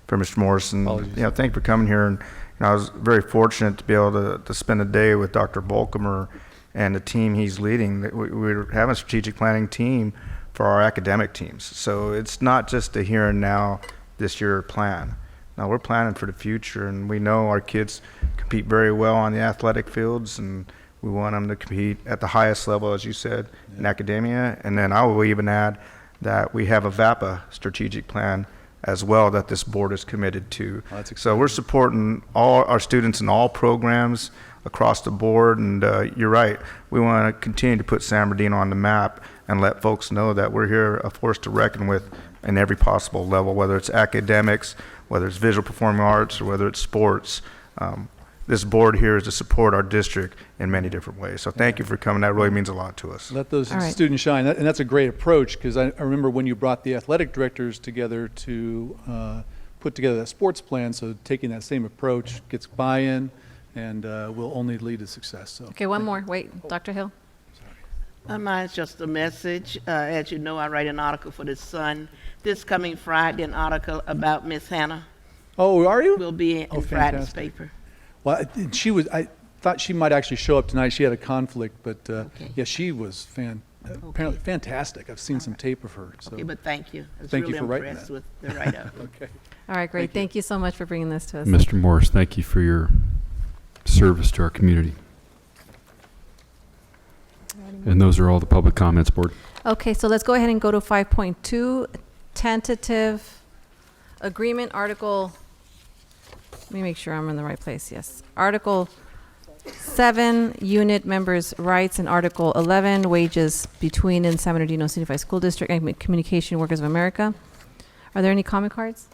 for Mr. Morrison. Apologies. You know, thank you for coming here. And I was very fortunate to be able to spend a day with Dr. Vollkommer and the team he's leading. We're having a strategic planning team for our academic teams. So it's not just a here and now, this year plan. Now we're planning for the future, and we know our kids compete very well on the athletic fields, and we want them to compete at the highest level, as you said, in academia. And then I will even add that we have a VAPA strategic plan as well that this board is committed to. Oh, that's So we're supporting all our students in all programs across the board, and you're right, we want to continue to put San Bernardino on the map and let folks know that we're here a force to reckon with in every possible level, whether it's academics, whether it's visual performing arts, or whether it's sports. This board here is to support our district in many different ways. So thank you for coming. That really means a lot to us. Let those All right. students shine. And that's a great approach, because I remember when you brought the athletic directors together to put together that sports plan. So taking that same approach gets buy-in and will only lead to success. So Okay, one more. Wait, Dr. Hill. Mine's just a message. As you know, I write an article for the Sun. This coming Friday, an article about Miss Hannah Oh, are you? will be in Oh, Friday's fantastic. paper. Well, I thought she might actually show up tonight. She had a conflict, but yeah, she was apparently fantastic. I've seen some tape of her. So Okay, but thank you. I was Thank you really for writing impressed that. with the write-up. okay. All right, great. Thank you so much for bringing this to us. Mr. Morris, thank you for your service to our community. And those are all the public comments, Board. Okay, so let's go ahead and go to 5.2, tentative agreement, Article, let me make sure I'm in the right place, yes. Article 7, unit members' rights, and Article 11, wages between and San Bernardino Unified School District and Communication Workers of America. Are there any comment cards?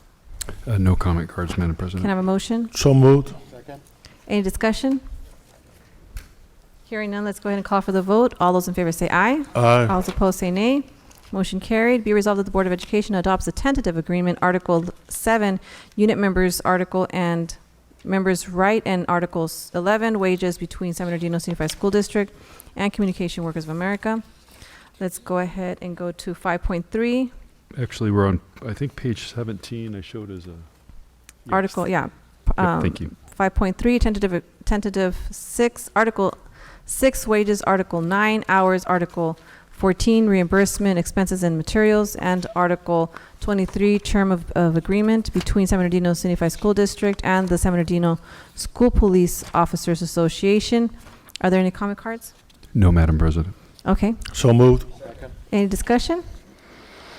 No comment cards, Madam Can I President. have a motion? So moved. Any discussion? Hearing none, let's go ahead and call for the vote. All those in favor say aye. Aye. All those opposed say nay. Motion carried. Be resolved that the Board of Education adopts the tentative agreement, Article 7, unit members article and members' right, and Articles 11, wages between San Bernardino Unified School District and Communication Workers of America. Let's go ahead and go to 5.3, Actually, we're on, I think, page 17. I showed as a. Yes. Article, yeah. Yep, thank you. 5.3, tentative 6, Article 6, wages, Article 9, hours, Article 14, reimbursement, expenses and materials, and Article 23, term of agreement between San Bernardino Unified School District and the San Bernardino School Police Officers Association. Are there any comment cards? No, Madam President. Okay. So moved. Any discussion?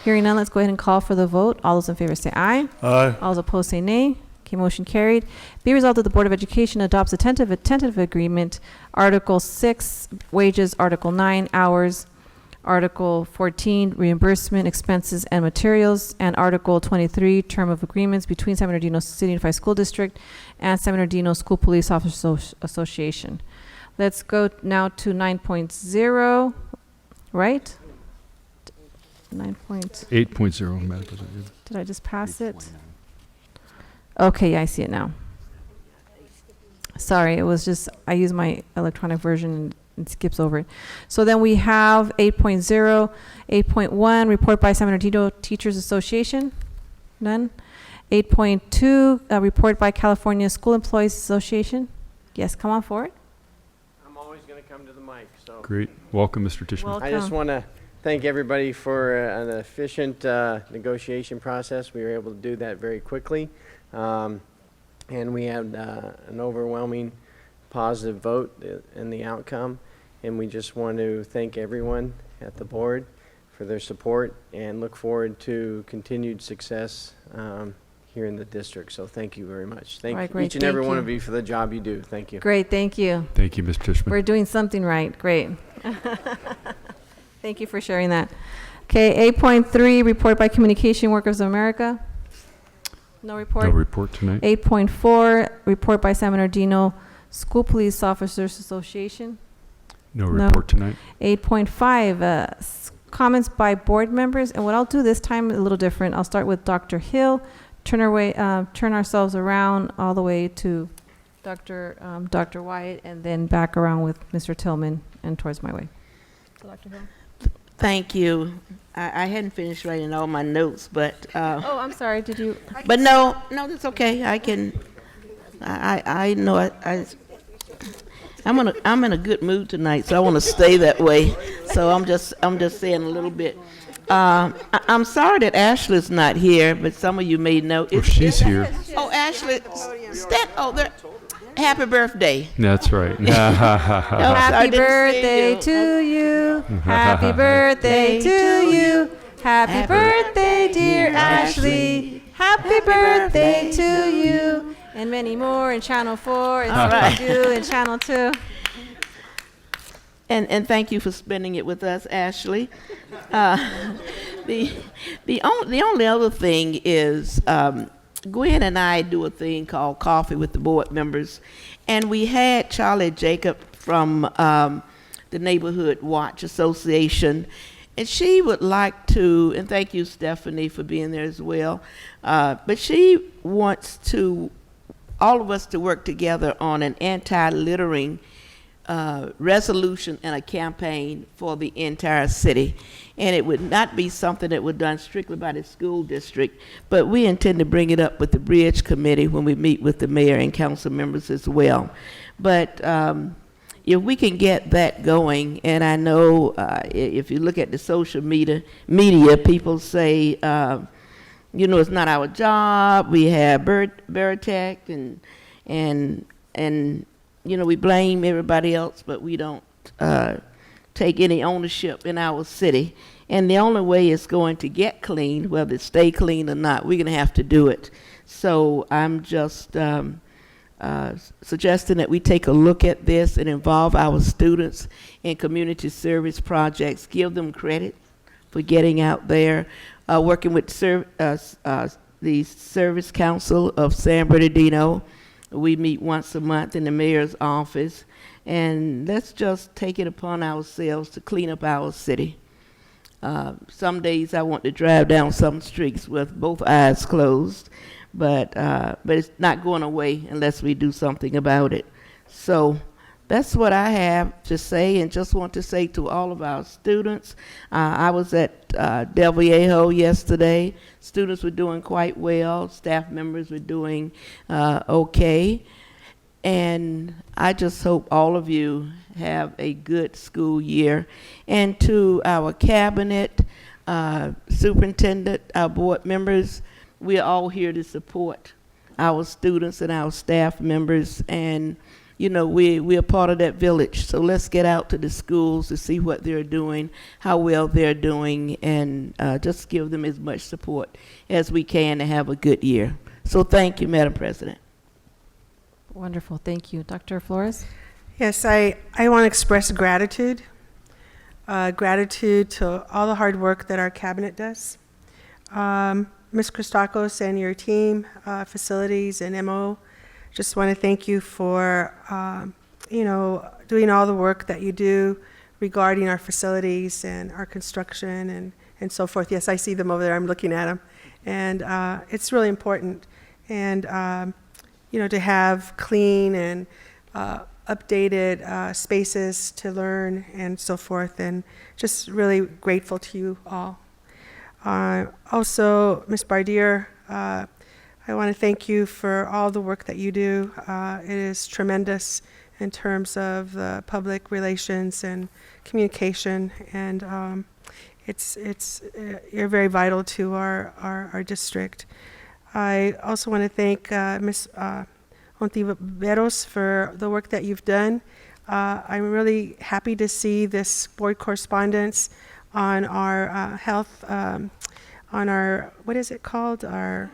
Hearing none, let's go ahead and call for the vote. All those in favor say aye. Aye. All those opposed say nay. Okay, motion carried. Be resolved that the Board of Education adopts a tentative agreement, Article 6, wages, Article 9, hours, Article 14, reimbursement expenses and materials, and Article 23, term of agreements between San Bernardino City Unified School District and San Bernardino School Police Officers Association. Let's go now to 9.0, right? 8.0, Madam President. Did I just pass it? Okay, yeah, I see it now. Sorry, it was just, I used my electronic version and it skips over it. So then we have 8.0, 8.1, report by San Bernardino Teachers Association. None. 8.2, report by California School Employees Association. Yes, come on forward. I'm always going to come to the mic. So Great. Welcome, Mr. Tishman. Welcome. I just want to thank everybody for an efficient negotiation process. We were able to do that very quickly. And we had an overwhelming positive vote in the outcome. And we just want to thank everyone at the board for their support and look forward to continued success here in the district. So thank you very much. Thank Right, great. each and every Thank one you. of you for the job you do. Thank you. Great, thank you. Thank you, Mr. Tishman. We're doing something right. Great. Thank you for sharing that. Okay, 8.3, report by Communication Workers of America. No report. No report tonight. 8.4, report by San Bernardino School Police Officers Association. No report tonight. 8.5, comments by board members. And what I'll do this time a little different. I'll start with Dr. Hill, turn ourselves around all the way to Dr. Wyatt, and then back around with Mr. Tillman and towards my way. So Dr. Hill. Thank you. I hadn't finished writing all my notes, but Oh, I'm sorry. Did you? but no, that's okay. I can. I know. I'm in a good mood tonight, so I want to stay that way. So I'm just saying a little bit. I'm sorry that Ashley's not here, but some of you may know. Oh, she's here. Oh, Ashley, there. Happy birthday. That's right. Happy birthday to you. Happy birthday to you. Happy birthday, dear Ashley. Happy birthday to you. And many more in Channel 4 and you in Channel 2. And thank you for spending it with us, Ashley. The only other thing is Gwen and I do a thing called Coffee with the Board Members, and we had Charlie Jacob from the Neighborhood Watch Association, and she would like to, and thank you, Stephanie, for being there as well, but she wants all of us to work together on an anti-littering resolution and a campaign for the entire city. And it would not be something that was done strictly by the school district, but we intend to bring it up with the Bridge Committee when we meet with the mayor and council members as well. But if we can get that going, and I know if you look at the social media, people say, it's not our job. We have Veritech and we blame everybody else, but we don't take any ownership in our city. And the only way it's going to get clean, whether it stay clean or not, we're going to have to do it. So I'm just suggesting that we take a look at this and involve our students in community service projects, give them credit for getting out there, working with the Service Council of San Bernardino. We meet once a month in the mayor's office, and let's just take it upon ourselves to clean up our city. Some days I want to drive down some streets with both eyes closed, but it's not going away unless we do something about it. So that's what I have to say, and just want to say to all of our students, I was at Del Viejo yesterday. Students were doing quite well. Staff members were doing okay. And I just hope all of you have a good school year. And to our cabinet, superintendent, our board members, we are all here to support our students and our staff members. And we're part of that village, so let's get out to the schools to see what they're doing, how well they're doing, and just give them as much support as we can to have a good year. So thank you, Madam President. Wonderful, thank you. Dr. Flores? Yes, I want to express gratitude. gratitude to all the hard work that our cabinet does. Ms. Christakos and your team, facilities and MO, just want to thank you for, doing all the work that you do regarding our facilities and our construction and so forth. Yes, I see them over there. I'm looking at them. And it's really important. And, to have clean and updated spaces to learn and so forth. And just really grateful to you all. Also, Ms. Bardier, I want to thank you for all the work that you do. It is tremendous in terms of the public relations and communication, and you're very vital to our district. I also want to thank Ms. Ontiveros for the work that you've done. I'm really happy to see this board correspondence on our health, on our, what is it called? Our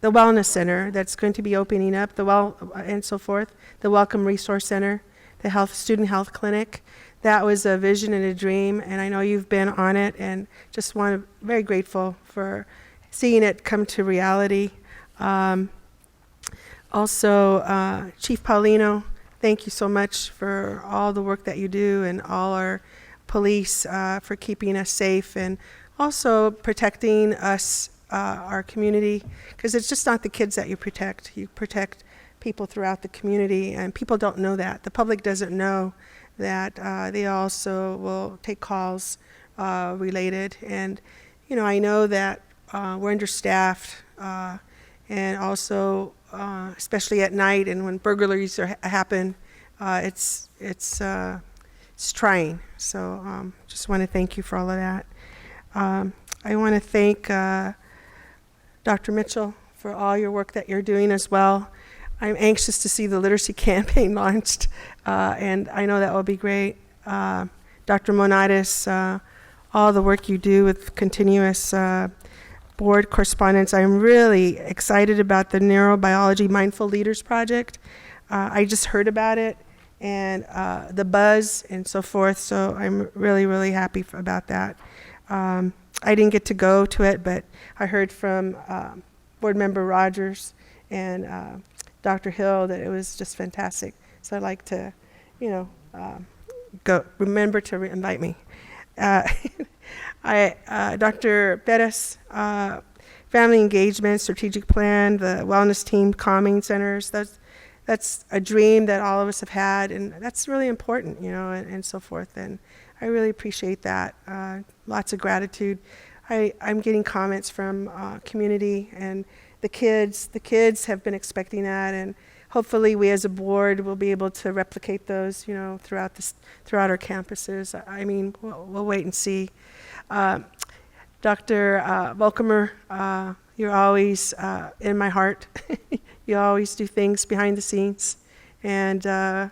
the wellness center that's going to be opening up, and so forth, the Welcome Resource Center, the student health clinic. That was a vision and a dream, and I know you've been on it, and just very grateful for seeing it come to reality. Also, Chief Paulino, thank you so much for all the work that you do, and all our police for keeping us safe, and also protecting us, our community, because it's just not the kids that you protect. You protect people throughout the community, and people don't know that. The public doesn't know that they also will take calls related. And, I know that we're understaffed, and also, especially at night and when burglaries happen, it's trying. So just want to thank you for all of that. I want to thank Dr. Mitchell for all your work that you're doing as well. I'm anxious to see the literacy campaign launched, and I know that will be great. Dr. Monitis, all the work you do with continuous board correspondence. I'm really excited about the Neurobiology Mindful Leaders Project. I just heard about it, and the buzz and so forth, so I'm really, really happy about that. I didn't get to go to it, but I heard from Board Member Rogers and Dr. Hill that it was just fantastic. So I'd like to, go. Remember to invite me. Dr. Bettis, family engagement, strategic plan, the wellness team, calming centers. That's a dream that all of us have had, and that's really important, and so forth. And I really appreciate that. Lots of gratitude. I'm getting comments from community and the kids. The kids have been expecting that, and hopefully we as a board will be able to replicate those, throughout our campuses. I mean, we'll wait and see. Dr. Vollkommer, you're always in my heart. You always do things behind the scenes, and a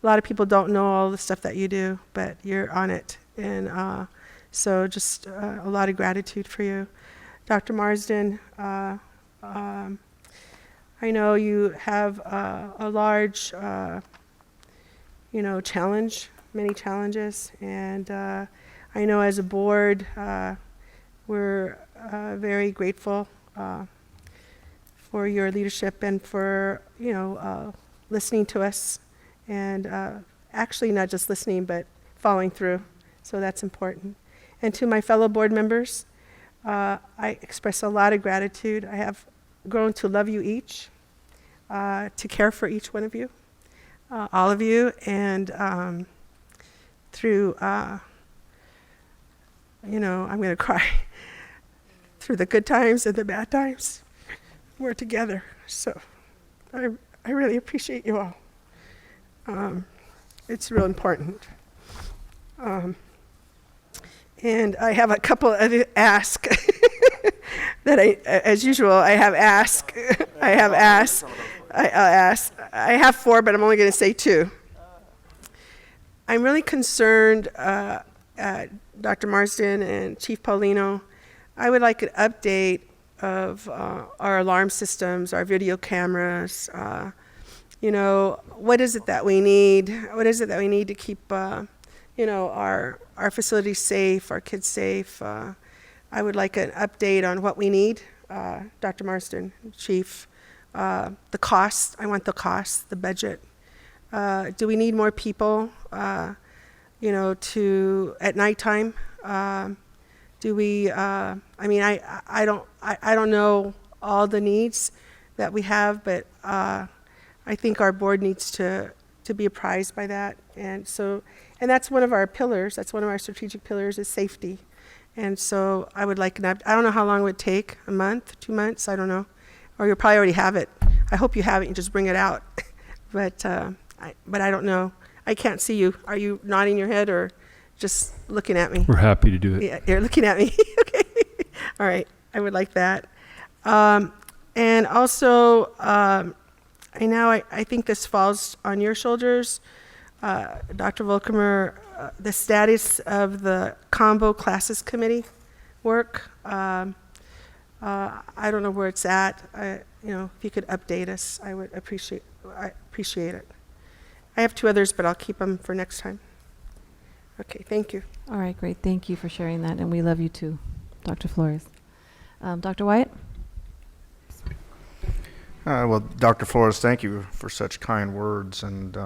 lot of people don't know all the stuff that you do, but you're on it, and so just a lot of gratitude for you. Dr. Marsden, I know you have a large, challenge, many challenges, and I know as a board, we're very grateful for your leadership and for, listening to us, and actually not just listening, but following through. So that's important. And to my fellow board members, I express a lot of gratitude. I have grown to love you each, to care for each one of you, all of you, and through, I'm going to cry, through the good times and the bad times, we're together. So I really appreciate you all. It's real important. And I have a couple of asks that as usual, I have ask. I'll ask. I have 4, but I'm only going to say 2. I'm really concerned, Dr. Marsden and Chief Paulino. I would like an update of our alarm systems, our video cameras, what is it that we need? What is it that we need to keep, our facilities safe, our kids safe? I would like an update on what we need. Dr. Marsden, Chief, the cost. I want the cost, the budget. Do we need more people, at nighttime? Do we, I don't know all the needs that we have, but I think our board needs to be apprised by that. And that's one of our pillars. That's one of our strategic pillars is safety. And so I would like I don't know how long it would take, a month, 2 months, I don't know. Or you'll probably already have it. I hope you have it and just bring it out. But I don't know. I can't see you. Are you nodding your head or just looking at me? We're happy to do it. Yeah, you're looking at me. Okay. All right. I would like that. And also, I think this falls on your shoulders, Dr. Vollkommer, the status of the combo classes committee work. I don't know where it's at. If you could update us, I would appreciate it. I have 2 others, but I'll keep them for next time. Okay, thank you. All right, great. Thank you for sharing that, and we love you too, Dr. Flores. Dr. Wyatt? Well, Dr. Flores, thank you for such kind words. And,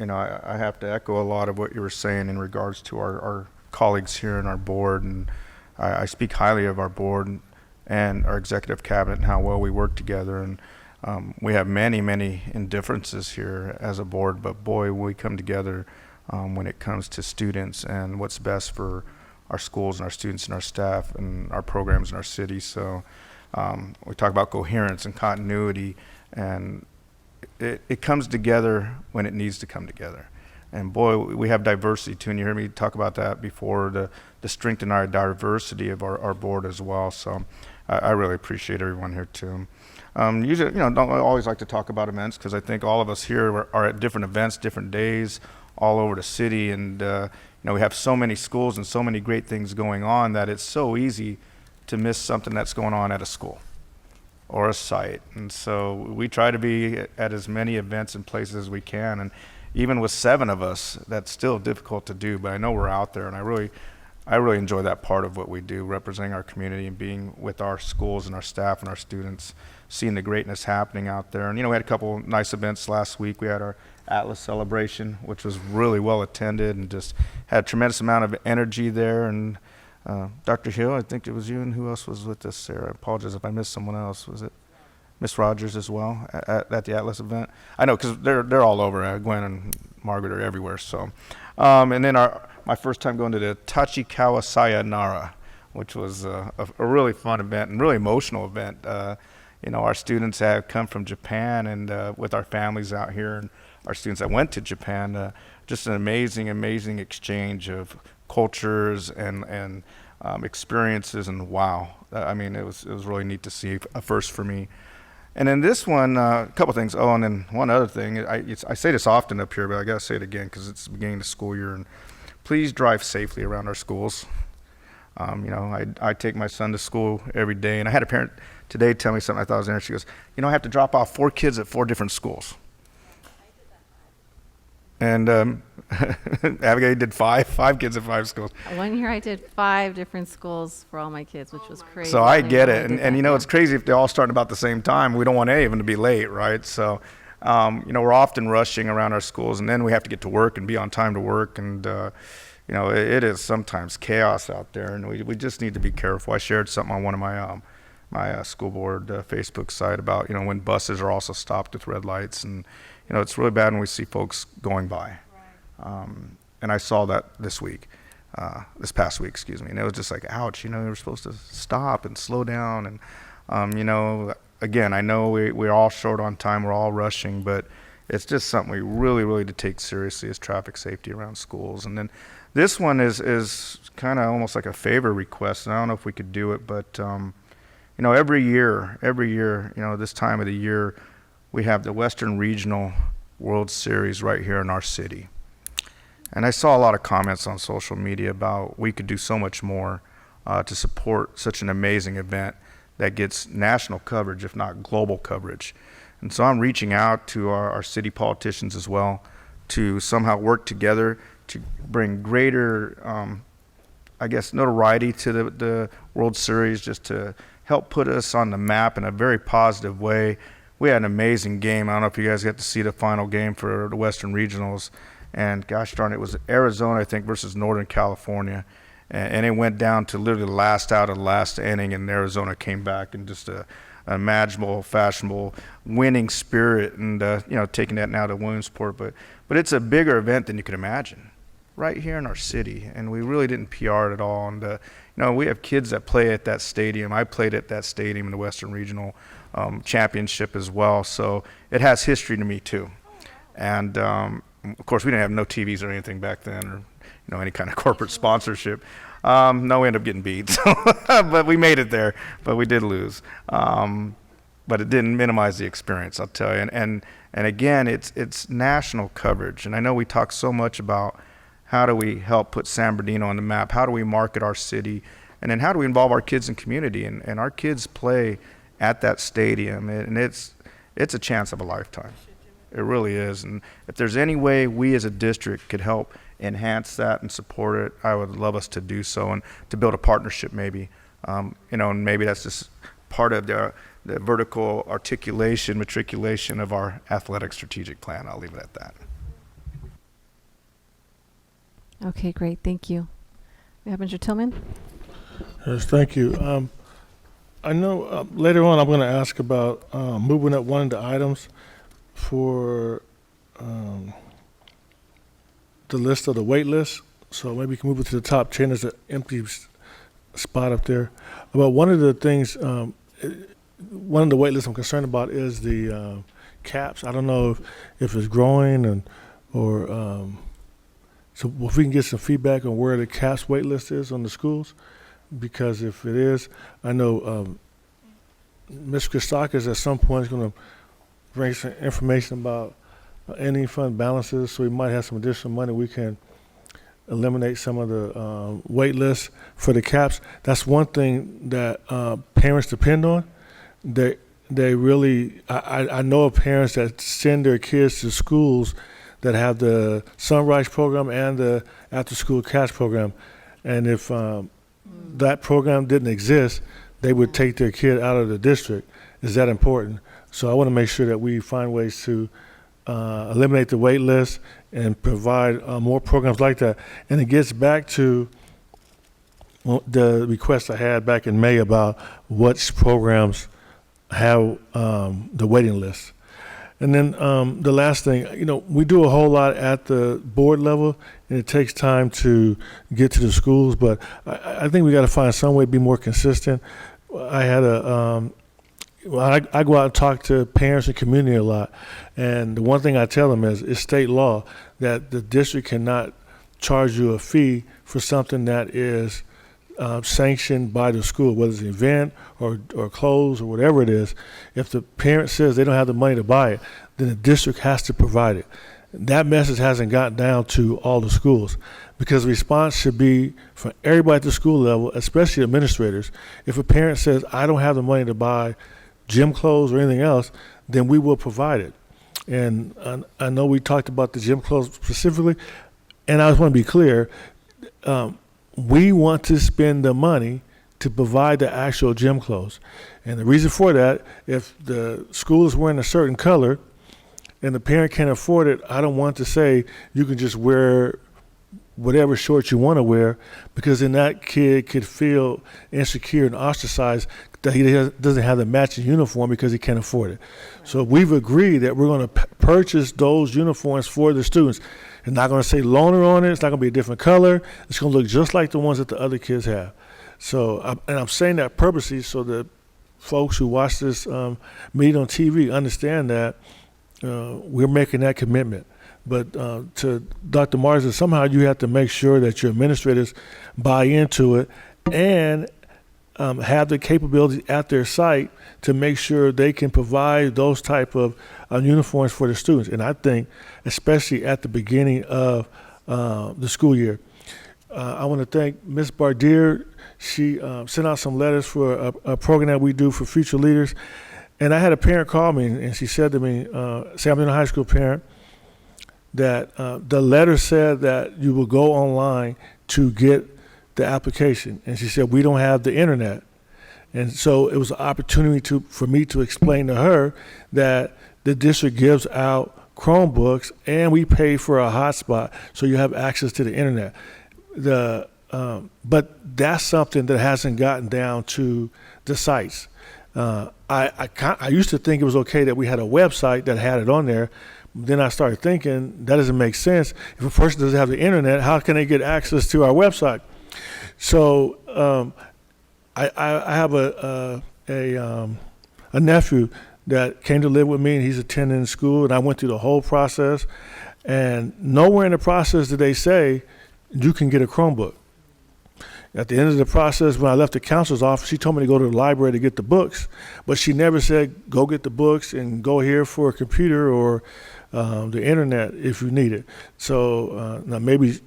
I have to echo a lot of what you were saying in regards to our colleagues here in our board. And I speak highly of our board and our executive cabinet and how well we work together. And we have many, many indifferences here as a board, but boy, we come together when it comes to students and what's best for our schools and our students and our staff and our programs in our city. So we talk about coherence and continuity, and it comes together when it needs to come together. And boy, we have diversity too, and you heard me talk about that before, the strength in our diversity of our board as well. So I really appreciate everyone here too. Usually, don't always like to talk about events because I think all of us here are at different events, different days, all over the city, and we have so many schools and so many great things going on that it's so easy to miss something that's going on at a school or a site. And so we try to be at as many events and places as we can. And even with 7 of us, that's still difficult to do, but I know we're out there, and I really enjoy that part of what we do, representing our community and being with our schools and our staff and our students, seeing the greatness happening out there. And we had a couple nice events last week. We had our Atlas celebration, which was really well attended and just had a tremendous amount of energy there. And Dr. Hill, I think it was you, and who else was with us there? I apologize if I missed someone else. Was it Miss Rogers as well at the Atlas event? I know because they're all over. Gwen and Margaret are everywhere. So, and then my first time going to the Tachikawa Sayonara, which was a really fun event and really emotional event. Our students have come from Japan and with our families out here, and our students that went to Japan, just an amazing exchange of cultures and experiences, and wow. It was really neat to see, a first for me. And then this one, a couple things. Oh, and then one other thing. I say this often up here, but I got to say it again because it's the beginning of the school year. And please drive safely around our schools. I take my son to school every day, and I had a parent today tell me something I thought was interesting. She goes, I have to drop off 4 kids at 4 different schools. And Abigail did 5 kids at 5 schools. One year I did 5 different schools for all my kids, which was crazy. So I get it. And it's crazy if they all start about the same time. We don't want any of them to be late, right? So, we're often rushing around our schools, and then we have to get to work and be on time to work. And, it is sometimes chaos out there, and we just need to be careful. I shared something on one of my school board Facebook site about, when buses are also stopped with red lights, and it's really bad when we see folks going by. And I saw that this past week, and it was just like, ouch, we're supposed to stop and slow down. And, again, I know we're all short on time, we're all rushing, but it's just something we really, really to take seriously is traffic safety around schools. And then this one is kind of almost like a favor request, and I don't know if we could do it, but, every year, this time of the year, we have the Western Regional World Series right here in our city. And I saw a lot of comments on social media about we could do so much more to support such an amazing event that gets national coverage, if not global coverage. And so I'm reaching out to our city politicians as well to somehow work together to bring greater, I guess, notoriety to the World Series, just to help put us on the map in a very positive way. We had an amazing game. I don't know if you guys got to see the final game for the Western Regionals. And gosh darn, it was Arizona, I think, versus Northern California. And it went down to literally the last out of the last inning, and Arizona came back in just a imaginable, fashionable, winning spirit, and taking that now to Williamsport. But it's a bigger event than you could imagine, right here in our city, and we really didn't PR it at all. And we have kids that play at that stadium. I played at that stadium in the Western Regional Championship as well, so it has history to me too. And of course, we didn't have no TVs or anything back then, or any kind of corporate sponsorship. No, we ended up getting beat, so but we made it there. But we did lose. But it didn't minimize the experience, I'll tell you. And again, it's national coverage. And I know we talk so much about how do we help put San Bernardino on the map, how do we market our city, and then how do we involve our kids in community. And our kids play at that stadium, and it's a chance of a lifetime. It really is. And if there's any way we as a district could help enhance that and support it, I would love us to do so, and to build a partnership maybe. And maybe that's just part of the vertical matriculation of our athletic strategic plan. I'll leave it at that. Okay, great. Thank you. We have Mr. Tillman. Yes, thank you. I know later on I'm going to ask about moving up one of the items for the list of the wait list. So maybe you can move it to the top 10. There's an empty spot up there. But one of the things, one of the wait lists I'm concerned about is the caps. I don't know if it's growing or so if we can get some feedback on where the caps wait list is on the schools, because if it is, I know Ms. Christakis at some point is going to bring some information about ending fund balances, so we might have some additional money. We can eliminate some of the wait lists for the caps. That's one thing that parents depend on. They really, I know of parents that send their kids to schools that have the Sunrise program and the after school cash program. And if that program didn't exist, they would take their kid out of the district. Is that important? So I want to make sure that we find ways to eliminate the wait list and provide more programs like that. And it gets back to the request I had back in May about what programs have the waiting list. And then the last thing, we do a whole lot at the board level, and it takes time to get to the schools, but I think we got to find some way to be more consistent. I had I go out and talk to parents and community a lot, and the one thing I tell them is it's state law that the district cannot charge you a fee for something that is sanctioned by the school, whether it's an event or clothes or whatever it is. If the parent says they don't have the money to buy it, then the district has to provide it. That message hasn't gotten down to all the schools, because the response should be from everybody at the school level, especially administrators. If a parent says, I don't have the money to buy gym clothes or anything else, then we will provide it. And I know we talked about the gym clothes specifically, and I just want to be clear, we want to spend the money to provide the actual gym clothes. And the reason for that, if the school is wearing a certain color and the parent can't afford it, I don't want to say you can just wear whatever shorts you want to wear, because then that kid could feel insecure and ostracized that he doesn't have the matching uniform because he can't afford it. So we've agreed that we're going to purchase those uniforms for the students. It's not going to say loaner on it. It's not going to be a different color. It's going to look just like the ones that the other kids have. So, I'm saying that purposely so that folks who watch this meeting on TV understand that we're making that commitment. But to Dr. Marsden, somehow you have to make sure that your administrators buy into it and have the capability at their site to make sure they can provide those type of uniforms for the students. And I think, especially at the beginning of the school year, I want to thank Ms. Bardier. She sent out some letters for a program that we do for future leaders. And I had a parent call me, and she said to me, Sam, I'm a high school parent, that the letter said that you will go online to get the application. And she said, we don't have the internet. And so it was an opportunity for me to explain to her that the district gives out Chromebooks and we pay for a hotspot so you have access to the internet. But that's something that hasn't gotten down to the sites. I used to think it was okay that we had a website that had it on there. Then I started thinking that doesn't make sense. If a person doesn't have the internet, how can they get access to our website? So I have a nephew that came to live with me, and he's attending school, and I went through the whole process, and nowhere in the process did they say you can get a Chromebook. At the end of the process, when I left the counselor's office, she told me to go to the library to get the books, but she never said go get the books and go here for a computer or the internet if you need it. So now maybe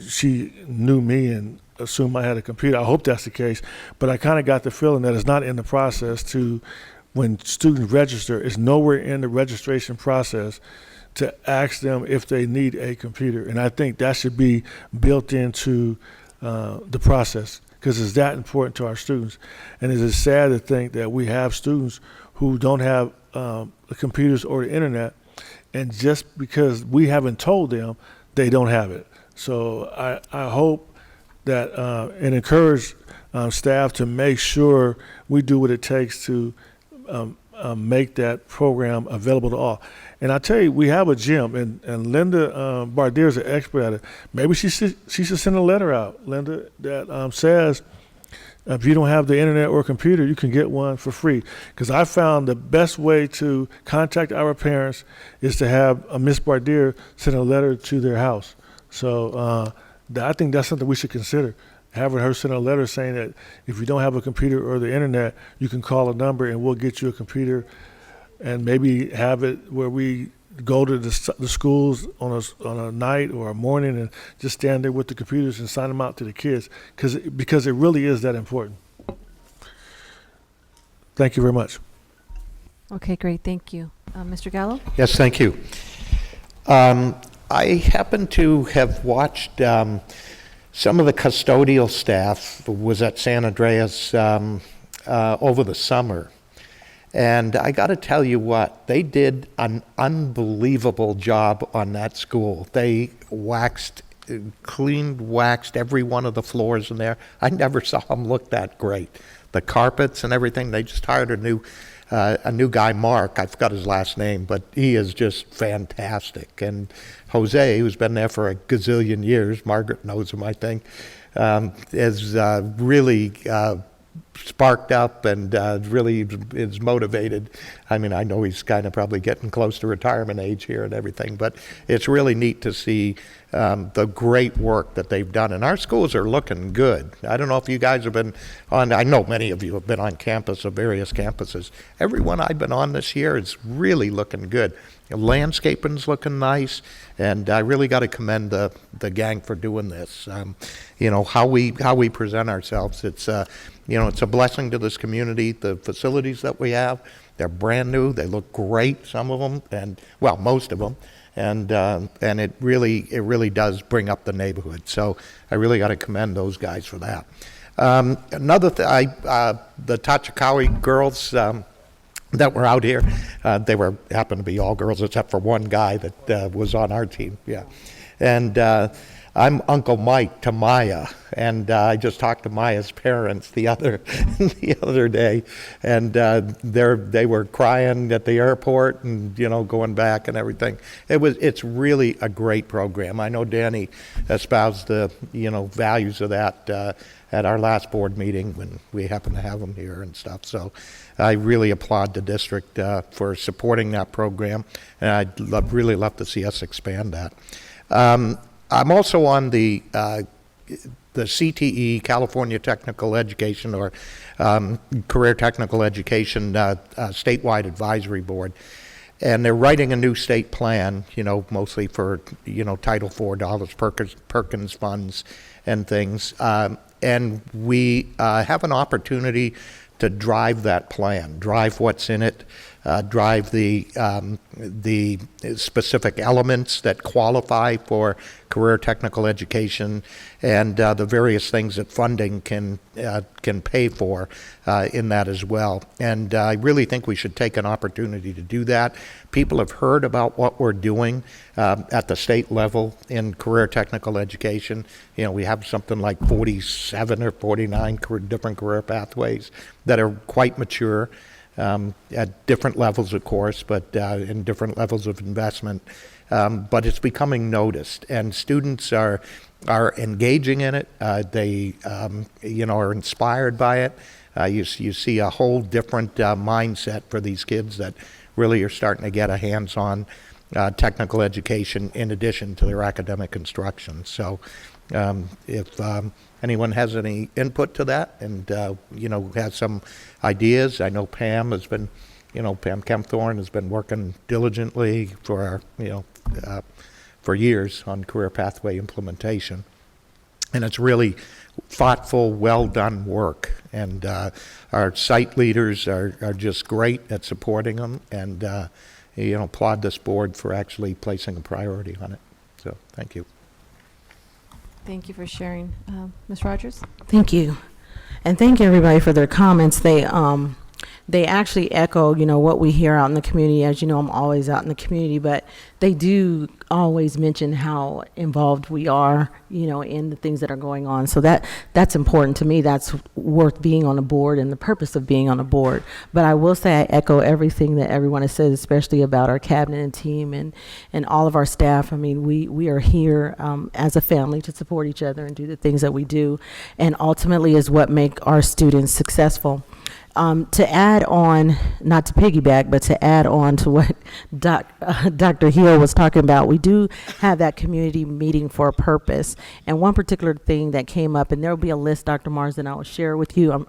she knew me and assumed I had a computer. I hope that's the case, but I kind of got the feeling that it's not in the process to, when students register, it's nowhere in the registration process to ask them if they need a computer. And I think that should be built into the process, because it's that important to our students. And it is sad to think that we have students who don't have the computers or the internet, and just because we haven't told them, they don't have it. So I hope that and encourage staff to make sure we do what it takes to make that program available to all. And I tell you, we have a gym, and Linda Bardier is an expert at it. Maybe she should send a letter out, Linda, that says if you don't have the internet or computer, you can get one for free. Because I found the best way to contact our parents is to have Miss Bardier send a letter to their house. So I think that's something we should consider. Having her send a letter saying that if you don't have a computer or the internet, you can call a number and we'll get you a computer, and maybe have it where we go to the schools on a night or a morning and just stand there with the computers and sign them out to the kids, because it really is that important. Thank you very much. Okay, great, thank you. Mr. Gallo? Yes, thank you. I happen to have watched some of the custodial staff was at San Andreas over the summer. And I got to tell you what, they did an unbelievable job on that school. They waxed every one of the floors in there. I never saw them look that great. The carpets and everything, they just hired a new guy, Mark. I forgot his last name, but he is just fantastic. And Jose, who's been there for a gazillion years, Margaret knows him, I think, is really sparked up and really is motivated. I mean, I know he's kind of probably getting close to retirement age here and everything, but it's really neat to see the great work that they've done. And our schools are looking good. I don't know if you guys have been on, I know many of you have been on campus of various campuses. Every one I've been on this year is really looking good. Landscaping's looking nice, and I really got to commend the gang for doing this. You know, how we present ourselves, it's it's a blessing to this community. The facilities that we have, they're brand new, they look great, some of them, and well, most of them, and it really does bring up the neighborhood. So I really got to commend those guys for that. Another thing, the Tachikawi girls that were out here, they happened to be all girls except for one guy that was on our team. Yeah, and I'm Uncle Mike to Maya, and I just talked to Maya's parents the other day, and they were crying at the airport and going back and everything. It's really a great program. I know Danny espoused the values of that at our last board meeting when we happened to have them here and stuff. So I really applaud the district for supporting that program, and I'd really love to see us expand that. I'm also on the CTE, California Technical Education, or Career Technical Education statewide advisory board, and they're writing a new state plan, mostly for Title IV dollars, Perkins funds, and things. And we have an opportunity to drive that plan, drive what's in it, drive the specific elements that qualify for career technical education, and the various things that funding can pay for in that as well. And I really think we should take an opportunity to do that. People have heard about what we're doing at the state level in career technical education. You know, we have something like 47 or 49 different career pathways that are quite mature. At different levels, of course, but in different levels of investment. But it's becoming noticed, and students are engaging in it. They, are inspired by it. You see a whole different mindset for these kids that really are starting to get a hands-on technical education in addition to their academic instruction. So if anyone has any input to that and, has some ideas, I know Pam has been, Pam Kempthorne has been working diligently for years on career pathway implementation. And it's really thoughtful, well-done work. And our site leaders are just great at supporting them, and, applaud this board for actually placing a priority on it. So thank you. Thank you for sharing. Ms. Rogers? Thank you. And thank everybody for their comments. They actually echo, what we hear out in the community. As you know, I'm always out in the community, but they do always mention how involved we are, in the things that are going on. So that's important to me. That's worth being on a board and the purpose of being on a board. But I will say I echo everything that everyone has said, especially about our cabinet and team and all of our staff. I mean, we are here as a family to support each other and do the things that we do, and ultimately is what make our students successful. To add on, not to piggyback, but to add on to what Dr. Hill was talking about, we do have that community meeting for a purpose. And one particular thing that came up, and there will be a list, Dr. Marsden, I will share with you.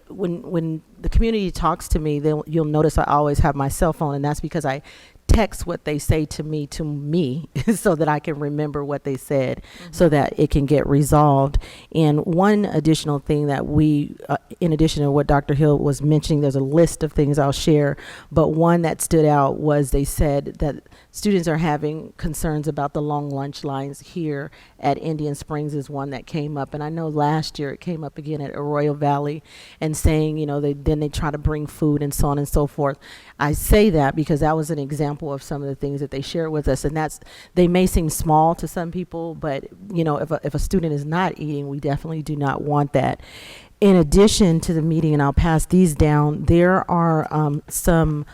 When the community talks to me, you'll notice I always have my cell phone, and that's because I text what they say to me so that I can remember what they said, so that it can get resolved. And one additional thing that we, in addition to what Dr. Hill was mentioning, there's a list of things I'll share, but one that stood out was they said that students are having concerns about the long lunch lines here at Indian Springs is one that came up. And I know last year it came up again at Arroyo Valley, and saying, they try to bring food and so on and so forth. I say that because that was an example of some of the things that they shared with us, and they may seem small to some people, but if a student is not eating, we definitely do not want that. In addition to the meeting, and I'll pass these down, there are some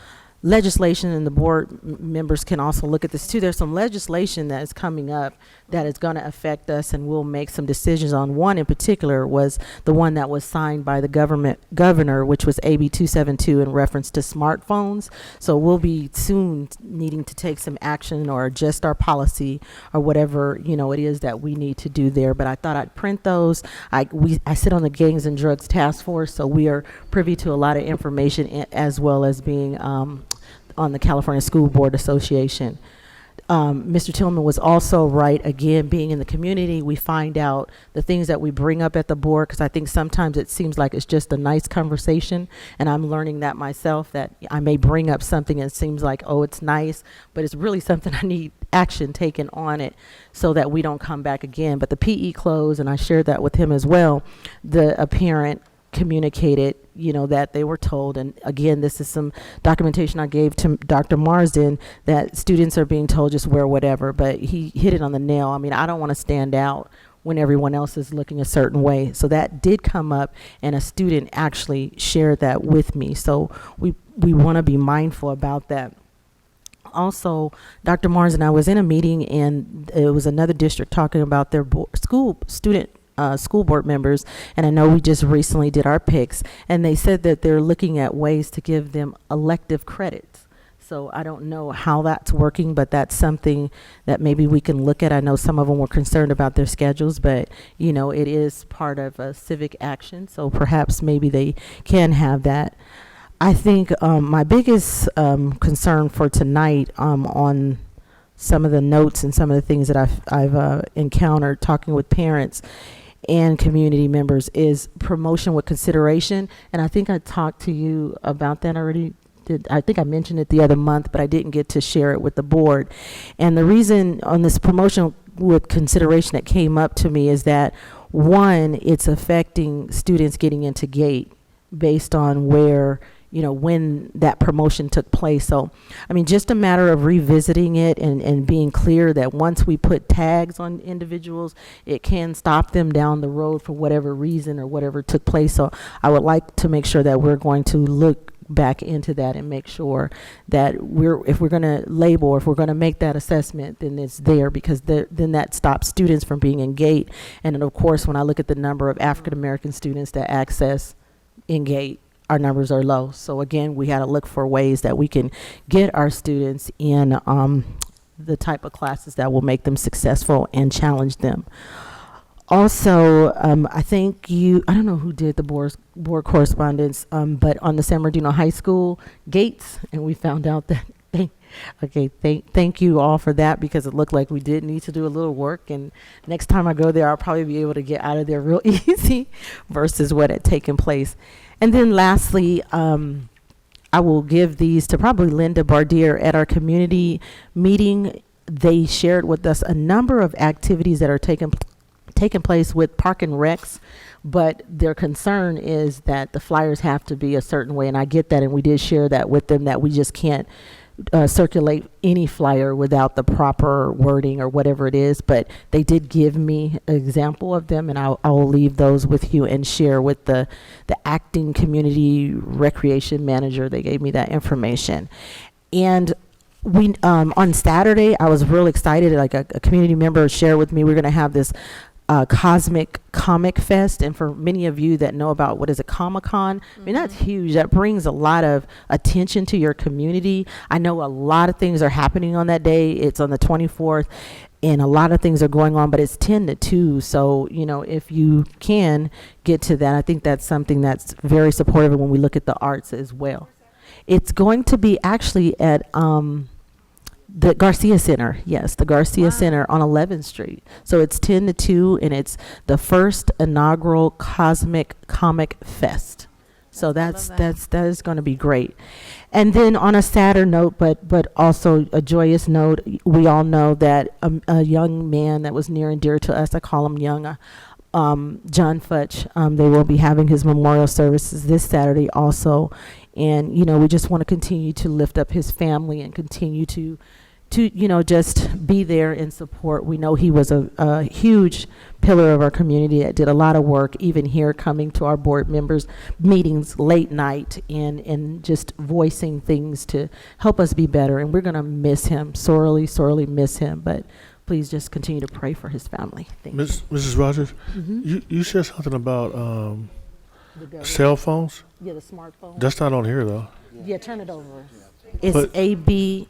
legislation, and the board members can also look at this too. There's some legislation that is coming up that is going to affect us, and we'll make some decisions on. One in particular was the one that was signed by the governor, which was AB 272 in reference to smartphones. So we'll be soon needing to take some action or adjust our policy or whatever it is that we need to do there. But I thought I'd print those. I sit on the Gangs and Drugs Task Force, so we are privy to a lot of information, as well as being on the California School Board Association. Mr. Tillman was also right. Again, being in the community, we find out the things that we bring up at the board, because I think sometimes it seems like it's just a nice conversation, and I'm learning that myself, that I may bring up something and it seems like, oh, it's nice, but it's really something I need action taken on it so that we don't come back again. But the PE closed, and I shared that with him as well. A parent communicated, that they were told, and again, this is some documentation I gave to Dr. Marsden, that students are being told just wear whatever, but he hit it on the nail. I mean, I don't want to stand out when everyone else is looking a certain way. So that did come up, and a student actually shared that with me. So we want to be mindful about that. Also, Dr. Marsden, I was in a meeting, and it was another district talking about their school board members, and I know we just recently did our picks, and they said that they're looking at ways to give them elective credits. So I don't know how that's working, but that's something that maybe we can look at. I know some of them were concerned about their schedules, but it is part of a civic action, so perhaps maybe they can have that. I think my biggest concern for tonight, on some of the notes and some of the things that I've encountered talking with parents, and community members is promotion with consideration. And I think I talked to you about that already. I think I mentioned it the other month, but I didn't get to share it with the board. And the reason on this promotion with consideration that came up to me is that, one, it's affecting students getting into GATE based on where, when that promotion took place. So, I mean, just a matter of revisiting it and being clear that once we put tags on individuals, it can stop them down the road for whatever reason or whatever took place. So I would like to make sure that we're going to look back into that and make sure that if we're going to label, or if we're going to make that assessment, then it's there, because then that stops students from being in GATE. And then, of course, when I look at the number of African American students that access in GATE, our numbers are low. So again, we had to look for ways that we can get our students in the type of classes that will make them successful and challenge them. Also, I think I don't know who did the board correspondence, but on the San Bernardino High School gates, and we found out that thank you all for that, because it looked like we did need to do a little work, and next time I go there, I'll probably be able to get out of there real easy versus what had taken place. And then lastly, I will give these to probably Linda Bardier. At our community meeting, they shared with us a number of activities that are taking place with Park and Recs, but their concern is that the flyers have to be a certain way, and I get that, and we did share that with them, that we just can't circulate any flyer without the proper wording or whatever it is. But they did give me an example of them, and I will leave those with you and share with the acting community recreation manager. They gave me that information. And we on Saturday, I was real excited. Like a community member shared with me, we're going to have this Cosmic Comic Fest. And for many of you that know about what is a Comic-Con, I mean, that's huge. That brings a lot of attention to your community. I know a lot of things are happening on that day. It's on the 24th, and a lot of things are going on, but it's 10 to 2. So, if you can get to that, I think that's something that's very supportive when we look at the arts as well. It's going to be actually at the Garcia Center. Yes, the Garcia Center on 11th Street. So it's 10 to 2, and it's the first inaugural Cosmic Comic Fest. So that is going to be great. And then on a sadder note, but also a joyous note, we all know that a young man that was near and dear to us, I call him young, John Futch, they will be having his memorial services this Saturday also. And, we just want to continue to lift up his family and continue to just be there and support. We know he was a huge pillar of our community that did a lot of work, even here coming to our board members meetings late night and just voicing things to help us be better. And we're going to miss him, sorely miss him. But please just continue to pray for his family. Thank you. Mrs. Rogers, you said something about cell phones? Yeah, the smartphone. That's not on here, though. Yeah, turn it over. It's AB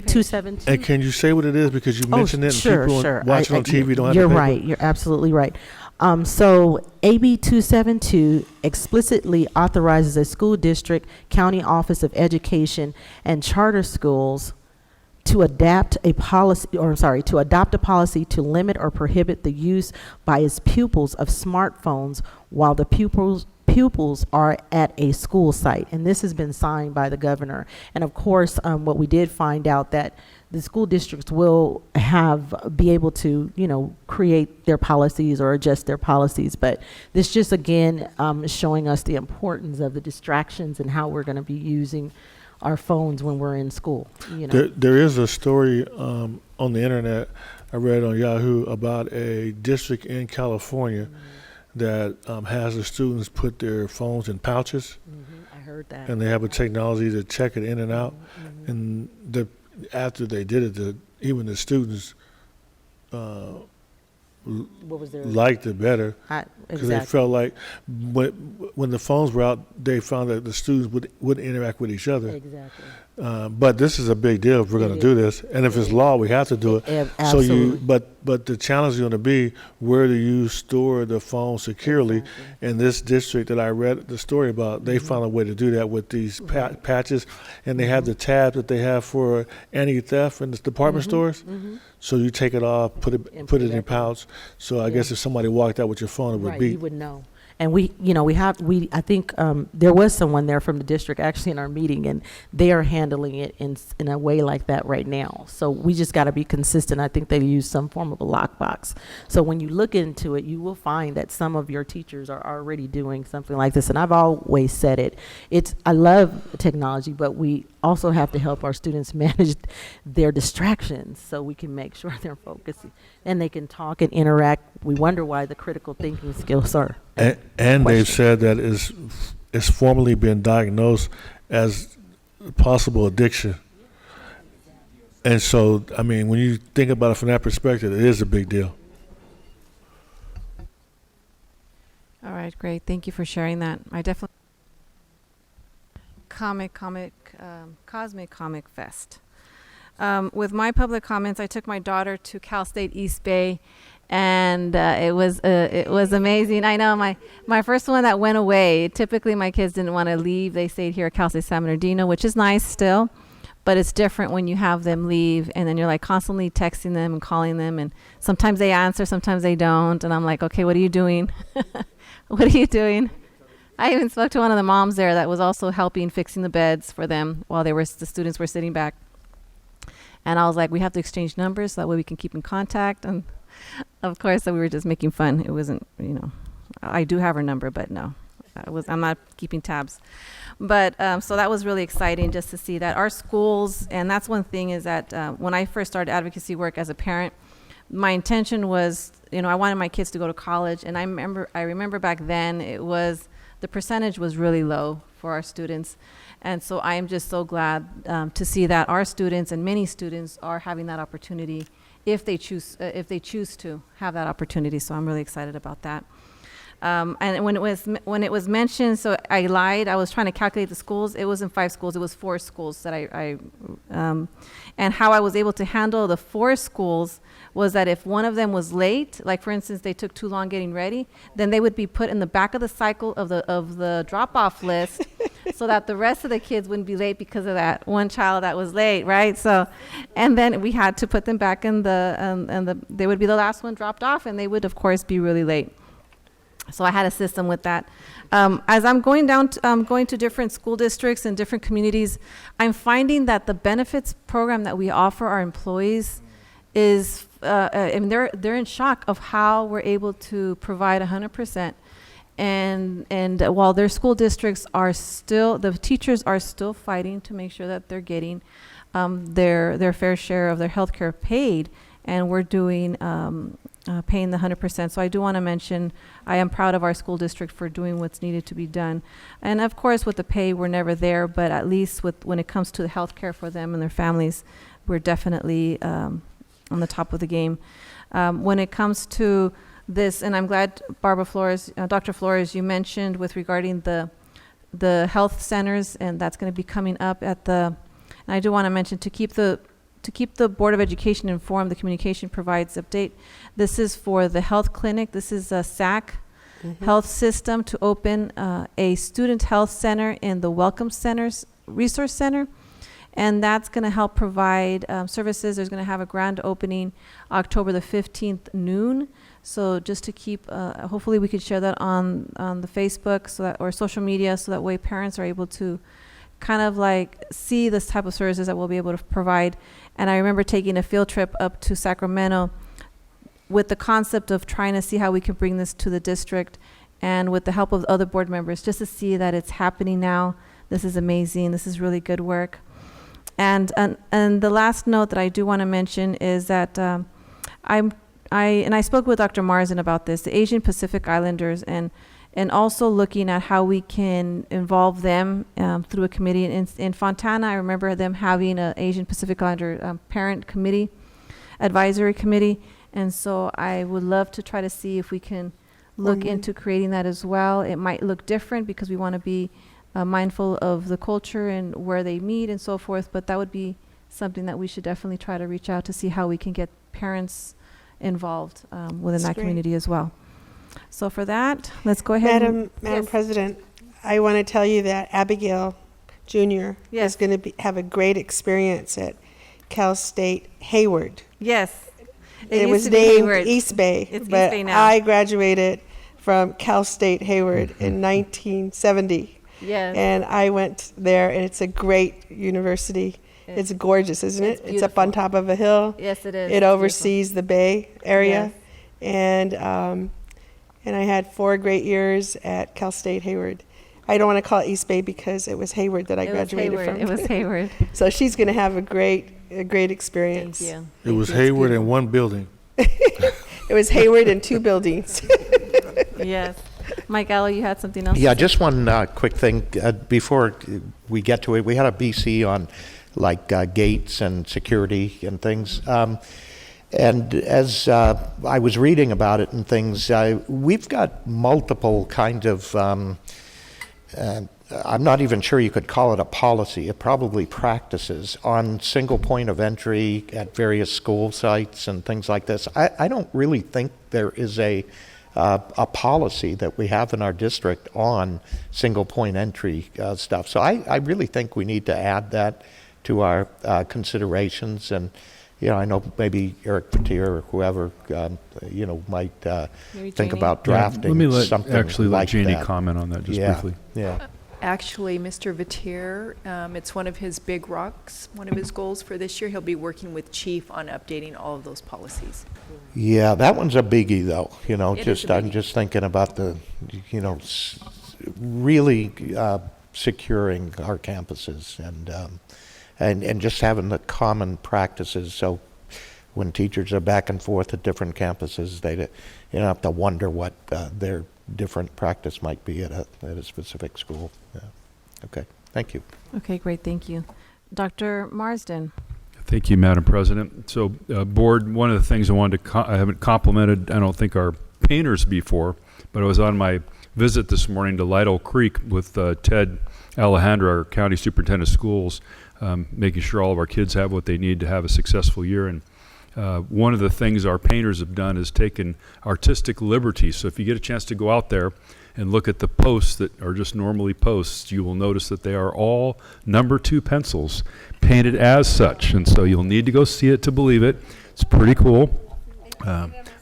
272. And can you say what it is? Because you mentioned it, and people watching on TV don't have You're to pay right. You're absolutely right. So AB 272 explicitly authorizes a school district, county office of education, and charter schools to adopt a policy to limit or prohibit the use by its pupils of smartphones while the pupils are at a school site. And this has been signed by the governor. And of course, what we did find out that the school districts will be able to, create their policies or adjust their policies. But this just, again, is showing us the importance of the distractions and how we're going to be using our phones when we're in school. There is a story on the internet I read on Yahoo about a district in California that has the students put their phones in pouches. I heard that. And they have a technology to check it in and out. And after they did it, even the students liked it better, because they felt like when the phones were out, they found that the students wouldn't interact with each other. Exactly. But this is a big deal if we're going to do this, and if it's law, we have to do it. Absolutely. But but the challenge is going to be, where do you store the phone securely? In this district that I read the story about, they found a way to do that with these patches, and they have the tab that they have for anti-theft in the department stores. So you take it off, put it in your pouch. So I guess if somebody walked out with your phone, it would Right, beep. you would know. And I think there was someone there from the district actually in our meeting, and they are handling it in a way like that right now. So we just got to be consistent. I think they use some form of a lockbox. So when you look into it, you will find that some of your teachers are already doing something like this. And I've always said it. I love technology, but we also have to help our students manage their distractions so we can make sure they're focusing and they can talk and interact. We wonder why the critical thinking skills are. And they've said that it's formally been diagnosed as possible addiction. And so, I mean, when you think about it from that perspective, it is a big deal. All right, great. Thank you for sharing that. I definitely Cosmic Comic Fest. With my public comments, I took my daughter to Cal State East Bay, and it was amazing. I know my first one that went away. Typically, my kids didn't want to leave. They stayed here at Cal State San Bernardino, which is nice still, but it's different when you have them leave, and then you're like constantly texting them and calling them, and sometimes they answer, sometimes they don't, and I'm like, okay, what are you doing? What are you doing? I even spoke to one of the moms there that was also helping fixing the beds for them while the students were sitting back. And I was like, we have to exchange numbers so that way we can keep in contact. And of course, we were just making fun. It wasn't, I do have her number, but no, I'm not keeping tabs. But so that was really exciting just to see that our schools, and that's one thing is that when I first started advocacy work as a parent, my intention was, I wanted my kids to go to college. And I remember back then the percentage was really low for our students. And so I am just so glad to see that our students and many students are having that opportunity if they choose to have that opportunity. So I'm really excited about that. And when it was mentioned, so I lied. I was trying to calculate the schools. It wasn't 5 schools. It was 4 schools that and how I was able to handle the 4 schools was that if one of them was late, like for instance, they took too long getting ready, then they would be put in the back of the cycle of the drop-off list so that the rest of the kids wouldn't be late because of that one child that was late, right? So, and then we had to put them back in they would be the last one dropped off, and they would, of course, be really late. So I had a system with that. As I'm going to different school districts and different communities, I'm finding that the benefits program that we offer our employees is, they're in shock of how we're able to provide 100%. And while their school districts the teachers are still fighting to make sure that they're getting their fair share of their health care paid, and we're doing paying the 100%. So I do want to mention I am proud of our school district for doing what's needed to be done. And of course, with the pay, we're never there, but at least when it comes to the health care for them and their families, we're definitely on the top of the game. When it comes to this, and I'm glad Dr. Flores, you mentioned regarding the health centers, and that's going to be coming up and I do want to mention to keep the Board of Education informed, the communication provides update. This is for the health clinic. This is a SAC health system to open a student health center in the Welcome Centers Resource Center. And that's going to help provide services. There's going to have a grand opening October the 15th noon. So just to keep, hopefully we could share that on the Facebook or social media, so that way parents are able to kind of like see this type of services that we'll be able to provide. And I remember taking a field trip up to Sacramento with the concept of trying to see how we can bring this to the district, and with the help of other board members, just to see that it's happening now. This is amazing. This is really good work. And the last note that I do want to mention is that I spoke with Dr. Marsden about this, the Asian Pacific Islanders, and also looking at how we can involve them through a committee. In Fontana, I remember them having an Asian Pacific Islander parent committee, advisory committee, and so I would love to try to see if we can look into creating that as well. It might look different because we want to be mindful of the culture and where they meet and so forth, but that would be something that we should definitely try to reach out to see how we can get parents involved within That's that great. community as well. So for that, let's go ahead. Madam Yes. President, I want to tell you that Abigail Jr. Yes. is going to have a great experience at Cal State Hayward. Yes. It used was to be named Hayward. East Bay, It's East but Bay now. I graduated from Cal State Hayward in 1970. Yes. And I went there, and it's a great university. It's gorgeous, isn't it? It's up on top of a hill. Yes, it is. It It's oversees the Bay Area. Yes. And I had 4 great years at Cal State Hayward. I don't want to call it East Bay because it was Hayward that I It was graduated Hayward. from. It was Hayward. So she's going to have a great experience. Thank you. It was Hayward in one building. It was Hayward in 2 buildings. Yes. Mike Gallo, you had something else? Yeah, to say? just one quick thing before we get to it. We had a BC on gates and security and things. And as I was reading about it and things, we've got multiple kind of, I'm not even sure you could call it a policy, it probably practices on single point of entry at various school sites and things like this. I don't really think there is a policy that we have in our district on single point entry stuff. So I really think we need to add that to our considerations. And I know maybe Eric Petier or whoever might think about drafting Let me something let like Jeannie that. comment on that just briefly. Yeah. Actually, Mr. Vatier, it's one of his big rocks, one of his goals for this year. He'll be working with Chief on updating all of those policies. Yeah, that one's a biggie, though. It is a I'm biggie. just thinking about the, really securing our campuses and just having the common practices. So when teachers are back and forth at different campuses, they don't have to wonder what their different practice might be at a specific school. Yeah. Okay, thank you. Okay, great. Thank you. Dr. Marsden. Thank you, Madam President. So, Board, one of the things I wanted to, I haven't complimented, I don't think, our painters before, but I was on my visit this morning to Lytle Creek with Ted Alejandra, our County Superintendent of Schools, making sure all of our kids have what they need to have a successful year. And one of the things our painters have done is taken artistic liberty. So if you get a chance to go out there and look at the posts that are just normally posts, you will notice that they are all number 2 pencils painted as such. And so you'll need to go see it to believe it. It's pretty cool.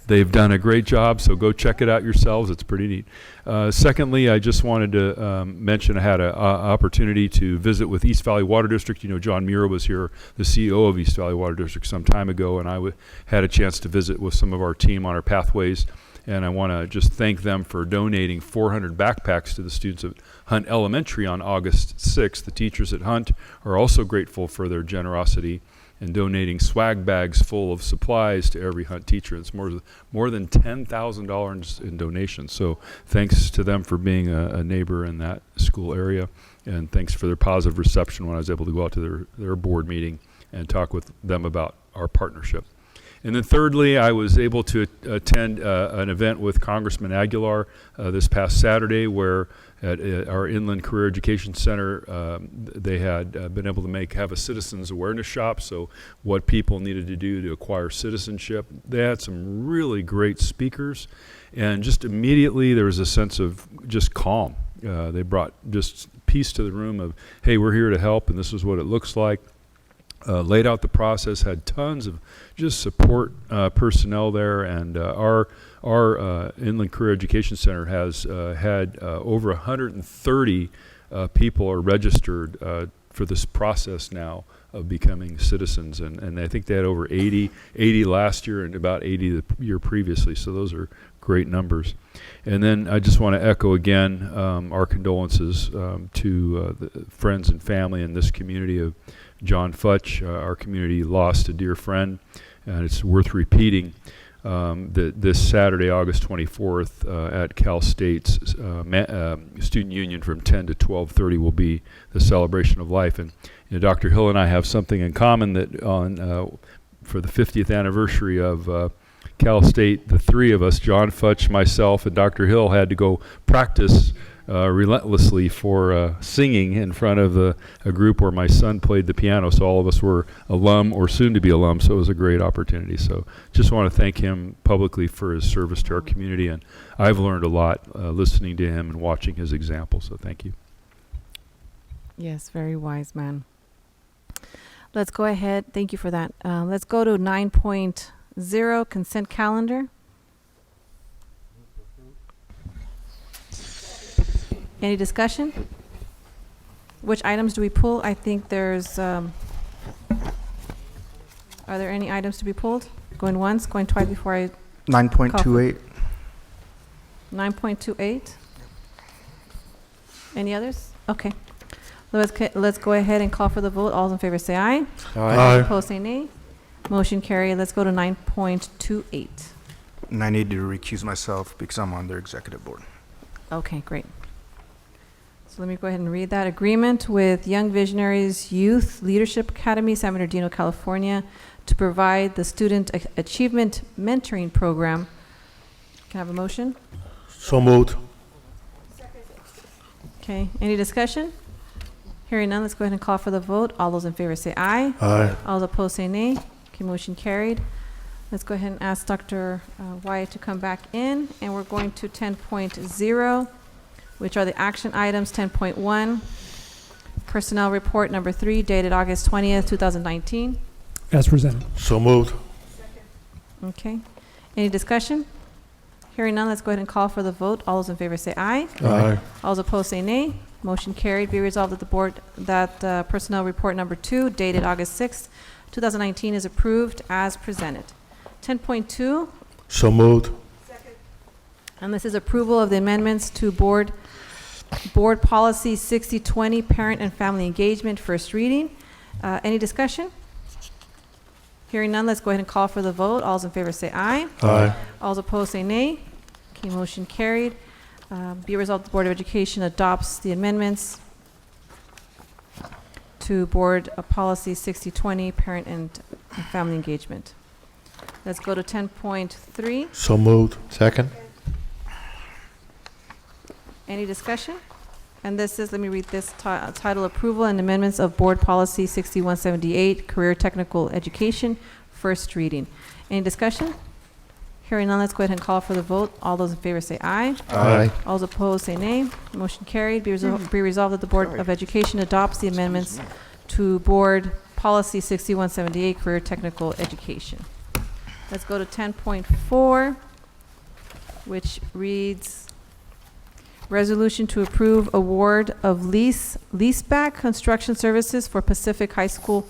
They've done a great job, so go check it out yourselves. It's pretty neat. Secondly, I just wanted to mention I had an opportunity to visit with East Valley Water District. John Mura was here, the CEO of East Valley Water District, some time ago, and I had a chance to visit with some of our team on our pathways. And I want to just thank them for donating 400 backpacks to the students at Hunt Elementary on August 6th. The teachers at Hunt are also grateful for their generosity and donating swag bags full of supplies to every Hunt teacher. It's more than $10,000 in donations. So thanks to them for being a neighbor in that school area, and thanks for their positive reception when I was able to go out to their board meeting and talk with them about our partnership. And then thirdly, I was able to attend an event with Congressman Aguilar this past Saturday, where at our Inland Career Education Center, they had been able to have a citizens awareness shop, so what people needed to do to acquire citizenship. They had some really great speakers, and just immediately there was a sense of just calm. They brought just peace to the room of, hey, we're here to help, and this is what it looks like. Laid out the process, had tons of just support personnel there, and our Inland Career Education Center has had over 130 people are registered for this process now of becoming citizens, and I think they had over 80 last year and about 80 the year previously, so those are great numbers. And then I just want to echo again our condolences to the friends and family in this community of John Futch. Our community lost a dear friend, and it's worth repeating that this Saturday, August 24th, at Cal State's Student Union from 10 to 12:30 will be the celebration of life. And Dr. Hill and I have something in common, that for the 50th anniversary of Cal State, the three of us, John Futch, myself, and Dr. Hill, had to go practice relentlessly for singing in front of a group where my son played the piano. So all of us were alum or soon to be alum. So it was a great opportunity. So just want to thank him publicly for his service to our community. And I've learned a lot listening to him and watching his example. So thank you. Yes, very wise man. Let's go ahead. Thank you for that. Let's go to 9.0, consent calendar. Any discussion? Which items do we pull? I think there's, are there any items to be pulled? Going once, going twice before I 9.28. 9.28. Any others? Okay. Let's go ahead and call for the vote. All those in favor say aye. Aye. All opposed say nay. Motion carried. Let's go to 9.28. And I need to recuse myself because I'm on their executive board. Okay, great. So let me go ahead and read that. Agreement with Young Visionaries Youth Leadership Academy, San Bernardino, California, to provide the Student Achievement Mentoring Program. Can I have a motion? So moved. Okay, any discussion? Hearing none, let's go ahead and call for the vote. All those in favor say aye. Aye. All those opposed say nay. Okay, motion carried. Let's go ahead and ask Dr. Wyatt to come back in, and we're going to 10.0, which are the action items. 10.1, personnel report number 3, dated August 20th, 2019. As presented. So moved. Okay, any discussion? Hearing none, let's go ahead and call for the vote. All those in favor say aye. Aye. All those opposed say nay. Motion carried. Be resolved that the board that personnel report number 2, dated August 6th, 2019, is approved as presented. 10.2. So moved. And this is approval of the amendments to board policy 6020, parent and family engagement, first reading. Any discussion? Hearing none, let's go ahead and call for the vote. All those in favor say aye. Aye. All those opposed say nay. Okay, motion carried. Be resolved, the Board of Education adopts the amendments to board policy 6020, parent and family engagement. Let's go to 10.3. So moved. Second. Any discussion? And this is, let me read this title: Approval and Amendments of Board Policy 6178, Career Technical Education, first reading. Any discussion? Hearing none, let's go ahead and call for the vote. All those in favor say aye. Aye. All those opposed say nay. Motion carried. Be resolved that the Board of Education adopts the amendments to Board Policy 6178, Career Technical Education. Let's go to 10.4, which reads, Resolution to approve award of leaseback construction services for Pacific High School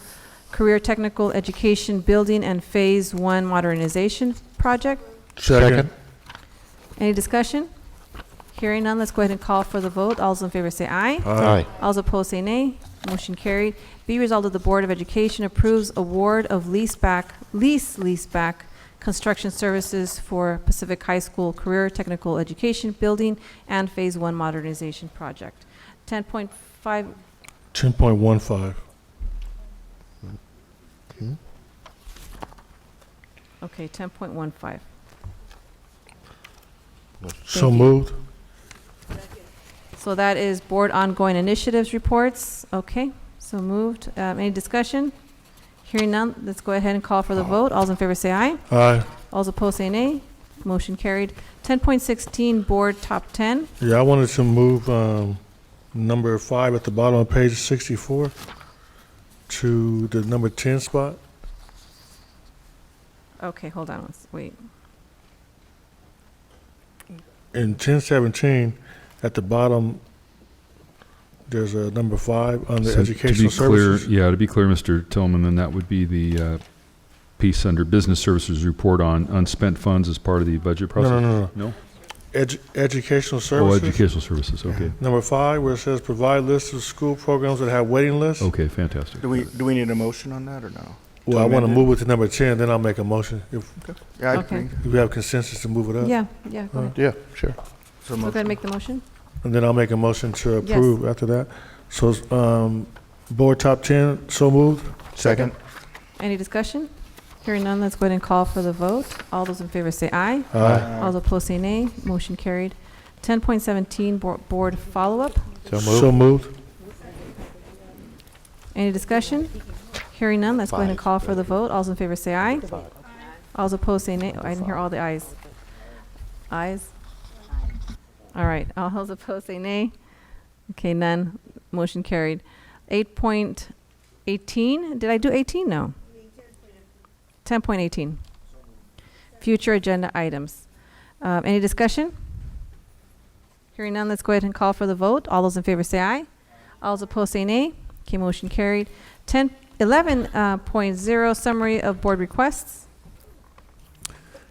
Career Technical Education Building and Phase 1 Modernization Project. Second. Any discussion? Hearing none, let's go ahead and call for the vote. All those in favor say aye. Aye. All those opposed say nay. Motion carried. Be resolved that the Board of Education approves award of leaseback construction services for Pacific High School Career Technical Education Building and Phase 1 Modernization Project. 10.5. 10.15. Okay, 10.15. So moved. So that is Board Ongoing Initiatives Reports. Okay, so moved. Any discussion? Hearing none, let's go ahead and call for the vote. All those in favor say aye. Aye. All those opposed say nay. Motion carried. 10.16, Board Top 10. Yeah, I wanted to move number 5 at the bottom of page 64 to the number 10 spot. Okay, hold on. Wait. In 1017, at the bottom, there's a number 5 under So educational services. to be clear, Mr. Tillman, then that would be the piece under business services report on unspent funds as part of the budget process? No. Educational services. Oh, educational services, okay. Number 5, where it says provide lists of school programs that have waiting lists. Okay, fantastic. Do we need a motion on that or no? Well, I want to move it to number 10, then I'll make a motion. If Yeah, I Okay. agree. if we have consensus to move it up. Yeah, go ahead. Yeah, sure. So So go ahead and make the motion. And then I'll make a motion to approve after that. So, Board Top 10, so moved. Second. Any discussion? Hearing none, let's go ahead and call for the vote. All those in favor say aye. Aye. All those opposed say nay. Motion carried. 10.17, board follow-up. So moved. Any discussion? Hearing none, let's go ahead and call for the vote. All those in favor say aye. All those opposed say nay. Oh, I didn't hear all the ayes. Ayes? All right, all those opposed say nay. Okay, none. Motion carried. 8.18, did I do 18? No. 10.18. Future agenda items. Any discussion? Hearing none, let's go ahead and call for the vote. All those in favor say aye. All those opposed say nay. Okay, motion carried. 11.0, summary of board requests.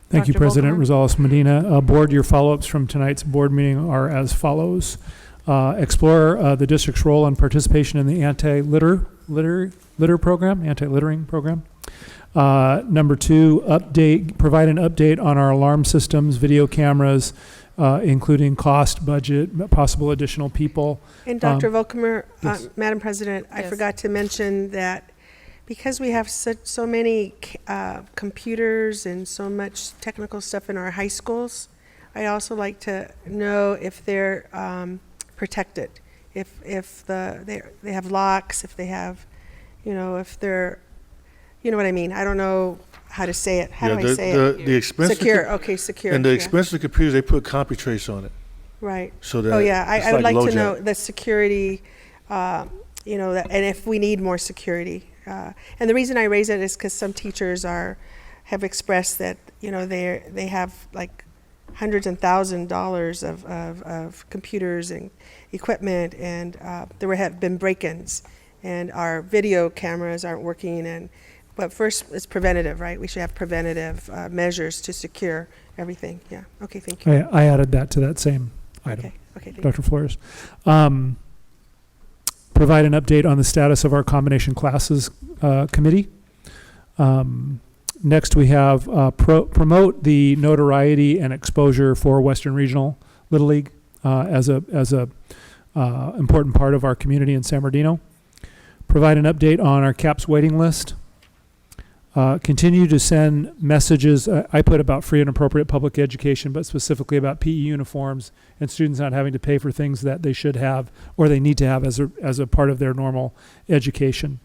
Thank you, Dr. President Vollkommer. Rosales-Medina. Board, your follow-ups from tonight's board meeting are as follows. Explore the district's role and participation in the anti-littering program. Number 2, provide an update on our alarm systems, video cameras, including cost, budget, possible additional people. And Dr. Vollkommer, yes. Madam President, I Yes. forgot to mention that because we have so many computers and so much technical stuff in our high schools, I also like to know if they're protected, if they have locks, if they have, if they're, you know what I mean. I don't know how to say it. How do I say it? The expensive Secure. Okay, secure. And the yeah. expensive computers, they put CompuTrace on it. Right. So that oh yeah, it's I would like to LoJack. know the security, that, and if we need more security. And the reason I raise it is because some teachers have expressed that they have like hundreds and $1,000s of computers and equipment, and there have been break-ins, and our video cameras aren't working. But first, it's preventative, right? We should have preventative measures to secure everything. Yeah. Okay. Thank you. I added that to that same item. Okay. Thank Dr. Flores. Provide an update on the status of our combination classes committee. Next, we have promote the notoriety and exposure for Western Regional Little League as a important part of our community in San Bernardino. Provide an update on our CAPS waiting list. Continue to send messages. I put about free and appropriate public education, but specifically about PE uniforms and students not having to pay for things that they should have or they need to have as a part of their normal education.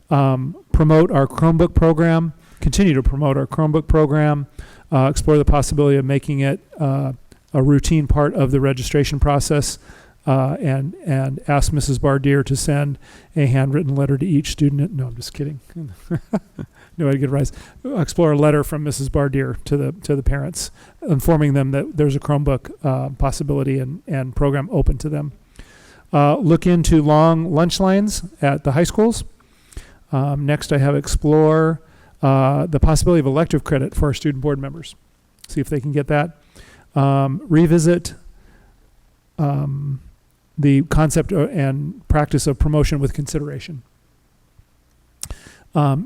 Promote our Chromebook program. Continue to promote our Chromebook program. Explore the possibility of making it a routine part of the registration process. And ask Mrs. Bardier to send a handwritten letter to each student. No, I'm just kidding. No, I'd get rise. Explore a letter from Mrs. Bardier to the parents, informing them that there's a Chromebook possibility and program open to them. Look into long lunch lines at the high schools. Next, I have explore the possibility of elective credit for our student board members. See if they can get that. Revisit the concept and practice of promotion with consideration.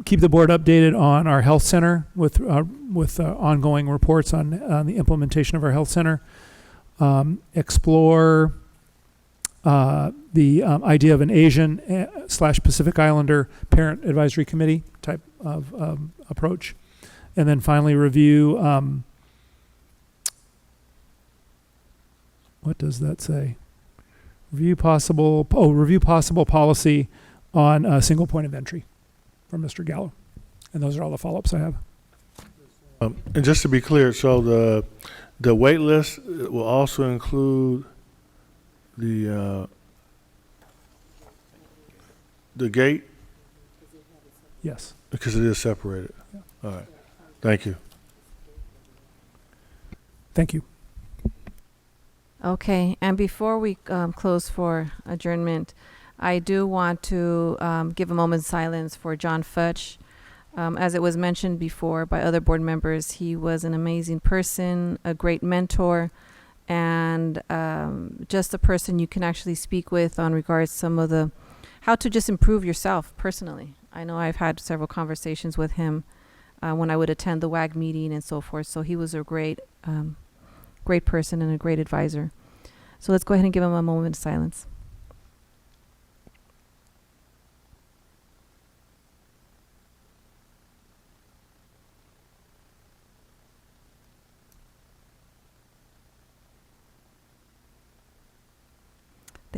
Keep the board updated on our health center with ongoing reports on the implementation of our health center. Explore the idea of an Asian / Pacific Islander parent advisory committee type of approach. And then finally review, what does that say? Review possible policy on a single point of entry from Mr. Gallo. And those are all the follow-ups I have. And just to be clear, so the wait list will also include the gate? Yes. Because it is separated. Yeah. All right. Thank you. Thank you. Okay, and before we close for adjournment, I do want to give a moment's silence for John Futch. As it was mentioned before by other board members, he was an amazing person, a great mentor, and just a person you can actually speak with on regards some of the, how to just improve yourself personally. I know I've had several conversations with him when I would attend the WAG meeting and so forth, so he was a great person and a great advisor. So let's go ahead and give him a moment of silence.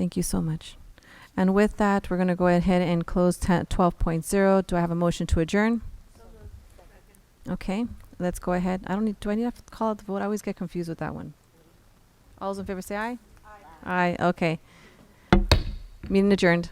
Thank you so much. And with that, we're going to go ahead and close 12.0. Do I have a motion to adjourn? Okay, let's go ahead. Do I need to call out the vote? I always get confused with that one. All those in favor say aye. Aye. Aye, okay. Meeting adjourned.